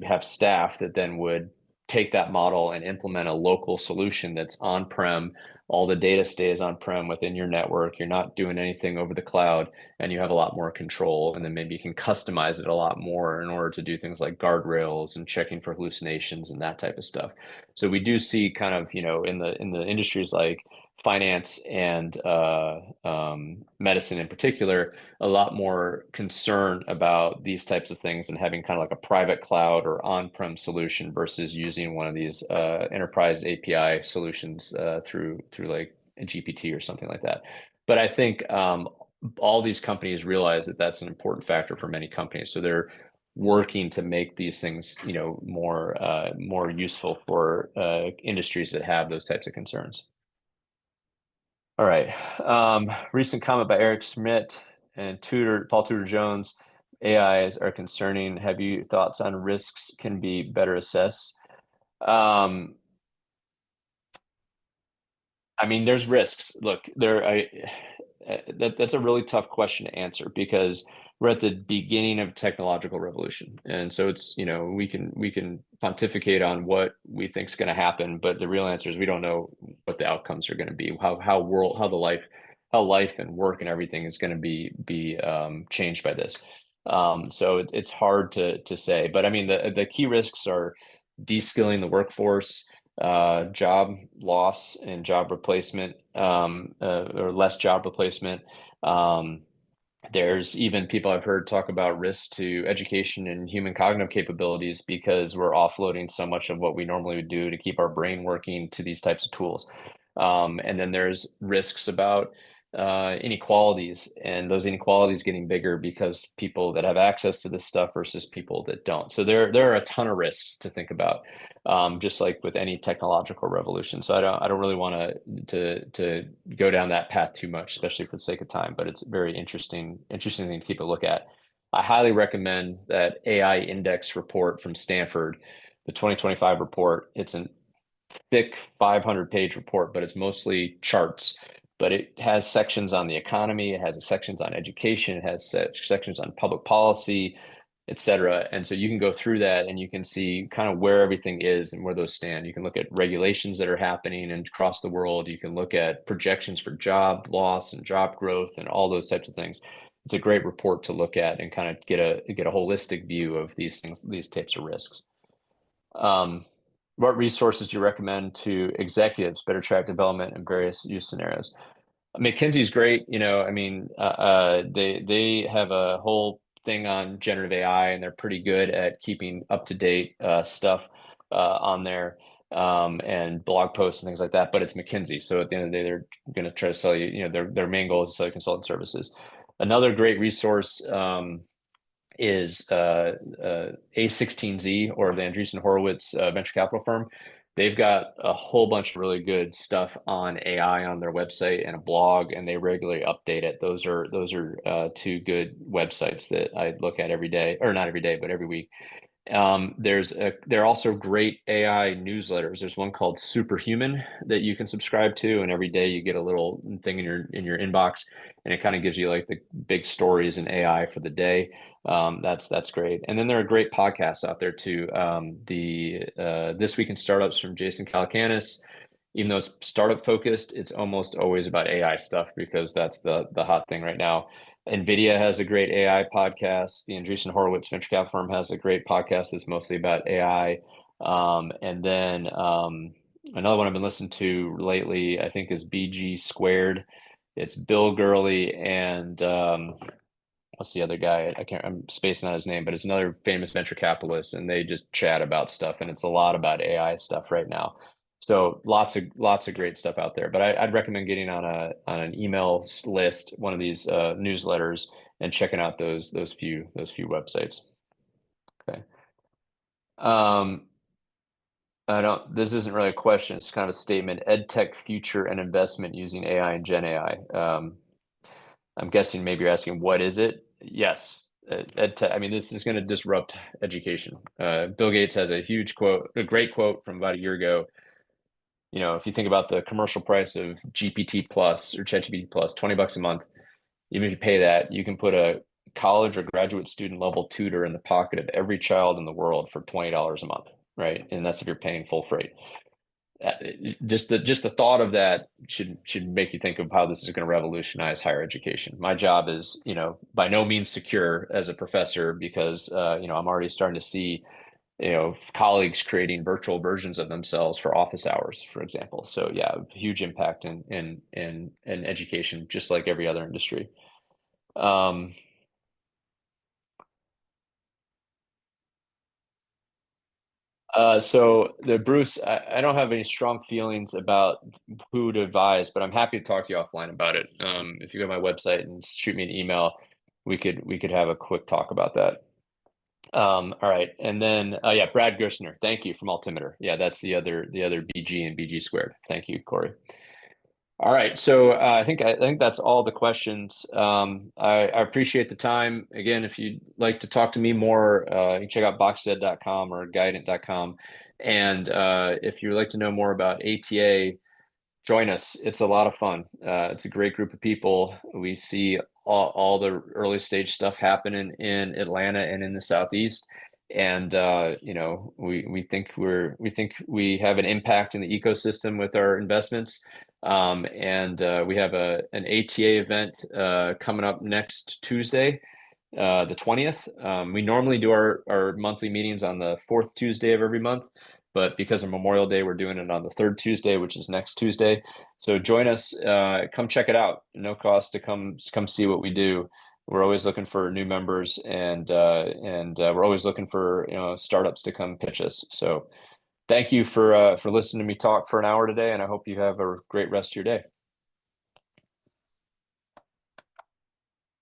have staff that then would take that model and implement a local solution that's on-prem, all the data stays on-prem within your network. You're not doing anything over the cloud, and you have a lot more control. And then maybe you can customize it a lot more in order to do things like guardrails and checking for hallucinations and that type of stuff. So we do see kind of, in the industries like finance and medicine in particular, a lot more concern about these types of things and having kind of like a private cloud or on-prem solution versus using one of these enterprise API solutions through like a GPT or something like that. But I think all these companies realize that that's an important factor for many companies. So they're working to make these things, more useful for industries that have those types of concerns. All right. Recent comment by Eric Schmidt and Paul Tudor Jones. AIs are concerning. Have you thoughts on risks can be better assessed? I mean, there's risks. Look, that's a really tough question to answer because we're at the beginning of technological revolution. And so it's, we can pontificate on what we think is going to happen, but the real answer is we don't know what the outcomes are going to be, how life and work and everything is going to be changed by this. So it's hard to say, but I mean the key risks are de-skilling the workforce, job loss and job replacement, or less job replacement. Um, there's even people I've heard talk about risks to education and human cognitive capabilities because we're offloading so much of what we normally would do to keep our brain working to these types of tools. And then there's risks about inequalities, and those inequalities getting bigger because people that have access to this stuff versus people that don't. So there are a ton of risks to think about, just like with any technological revolution. So I don't really want to go down that path too much, especially for the sake of time. But it's a very interesting thing to keep a look at. I highly recommend that AI index report from Stanford, the 2025 report. It's an thick 500-page report, but it's mostly charts. But it has sections on the economy, it has sections on education, it has sections on public policy, et cetera. And so you can go through that and you can see kind of where everything is and where those stand. You can look at regulations that are happening and across the world. You can look at projections for job loss and job growth and all those types of things. It's a great report to look at and kind of get a holistic view of these things, these types of risks. Um, what resources do you recommend to executives, better track development in various use scenarios? McKinsey's great. I mean, they have a whole thing on generative AI, and they're pretty good at keeping up to date stuff on there, and blog posts and things like that. But it's McKinsey, so at the end of the day, they're going to try to sell you. Their main goal is to sell you consultant services. Another great resource is A16Z, or the Andreessen Horowitz venture capital firm. They've got a whole bunch of really good stuff on AI on their website and a blog, and they regularly update it. Those are two good websites that I look at every day, or not every day, but every week. There are also great AI newsletters. There's one called Superhuman that you can subscribe to, and every day you get a little thing in your inbox, and it kind of gives you like the big stories in AI for the day. That's great. And then there are great podcasts out there too. The This Week in Startups from Jason Calacanis. Even though it's startup focused, it's almost always about AI stuff because that's the hot thing right now. NVIDIA has a great AI podcast. The Andreessen Horowitz venture capital firm has a great podcast that's mostly about AI. And then another one I've been listening to lately, I think, is BG Squared. It's Bill Gurley and what's the other guy? I'm spacing on his name, but it's another famous venture capitalist, and they just chat about stuff, and it's a lot about AI stuff right now. So lots of great stuff out there. But I'd recommend getting on an email list, one of these newsletters, and checking out those few websites. Okay. Um, I don't. This isn't really a question. It's kind of a statement. EdTech future and investment using AI and Gen AI. I'm guessing maybe you're asking what is it? Yes. I mean, this is going to disrupt education. Bill Gates has a great quote from about a year ago. If you think about the commercial price of GPT plus or ChatGPT plus, $20 a month, even if you pay that, you can put a college or graduate student level tutor in the pocket of every child in the world for $20 a month, right? And that's if you're paying full freight. uh, just the thought of that should make you think of how this is going to revolutionize higher education. My job is, by no means secure as a professor because I'm already starting to see colleagues creating virtual versions of themselves for office hours, for example. So yeah, huge impact in education, just like every other industry. Um, so the Bruce, I don't have any strong feelings about who to advise, but I'm happy to talk to you offline about it. If you go to my website and shoot me an email, we could have a quick talk about that. All right, and then yeah, Brad Gerstner, thank you from Altimeter. Yeah, that's the other BG and BG squared. Thank you, Corey. All right, so I think that's all the questions. I appreciate the time. Again, if you'd like to talk to me more, you can check out boxed.com or guidant.com. And if you'd like to know more about ATA, join us. It's a lot of fun. It's a great group of people. We see all the early stage stuff happening in Atlanta and in the Southeast. And we think we have an impact in the ecosystem with our investments. And we have an ATA event coming up next Tuesday, the 20th. We normally do our monthly meetings on the fourth Tuesday of every month, but because of Memorial Day, we're doing it on the third Tuesday, which is next Tuesday. So join us, come check it out. No cost to come see what we do. We're always looking for new members, and we're always looking for startups to come pitch us. So thank you for listening to me talk for an hour today, and I hope you have a great rest of your day.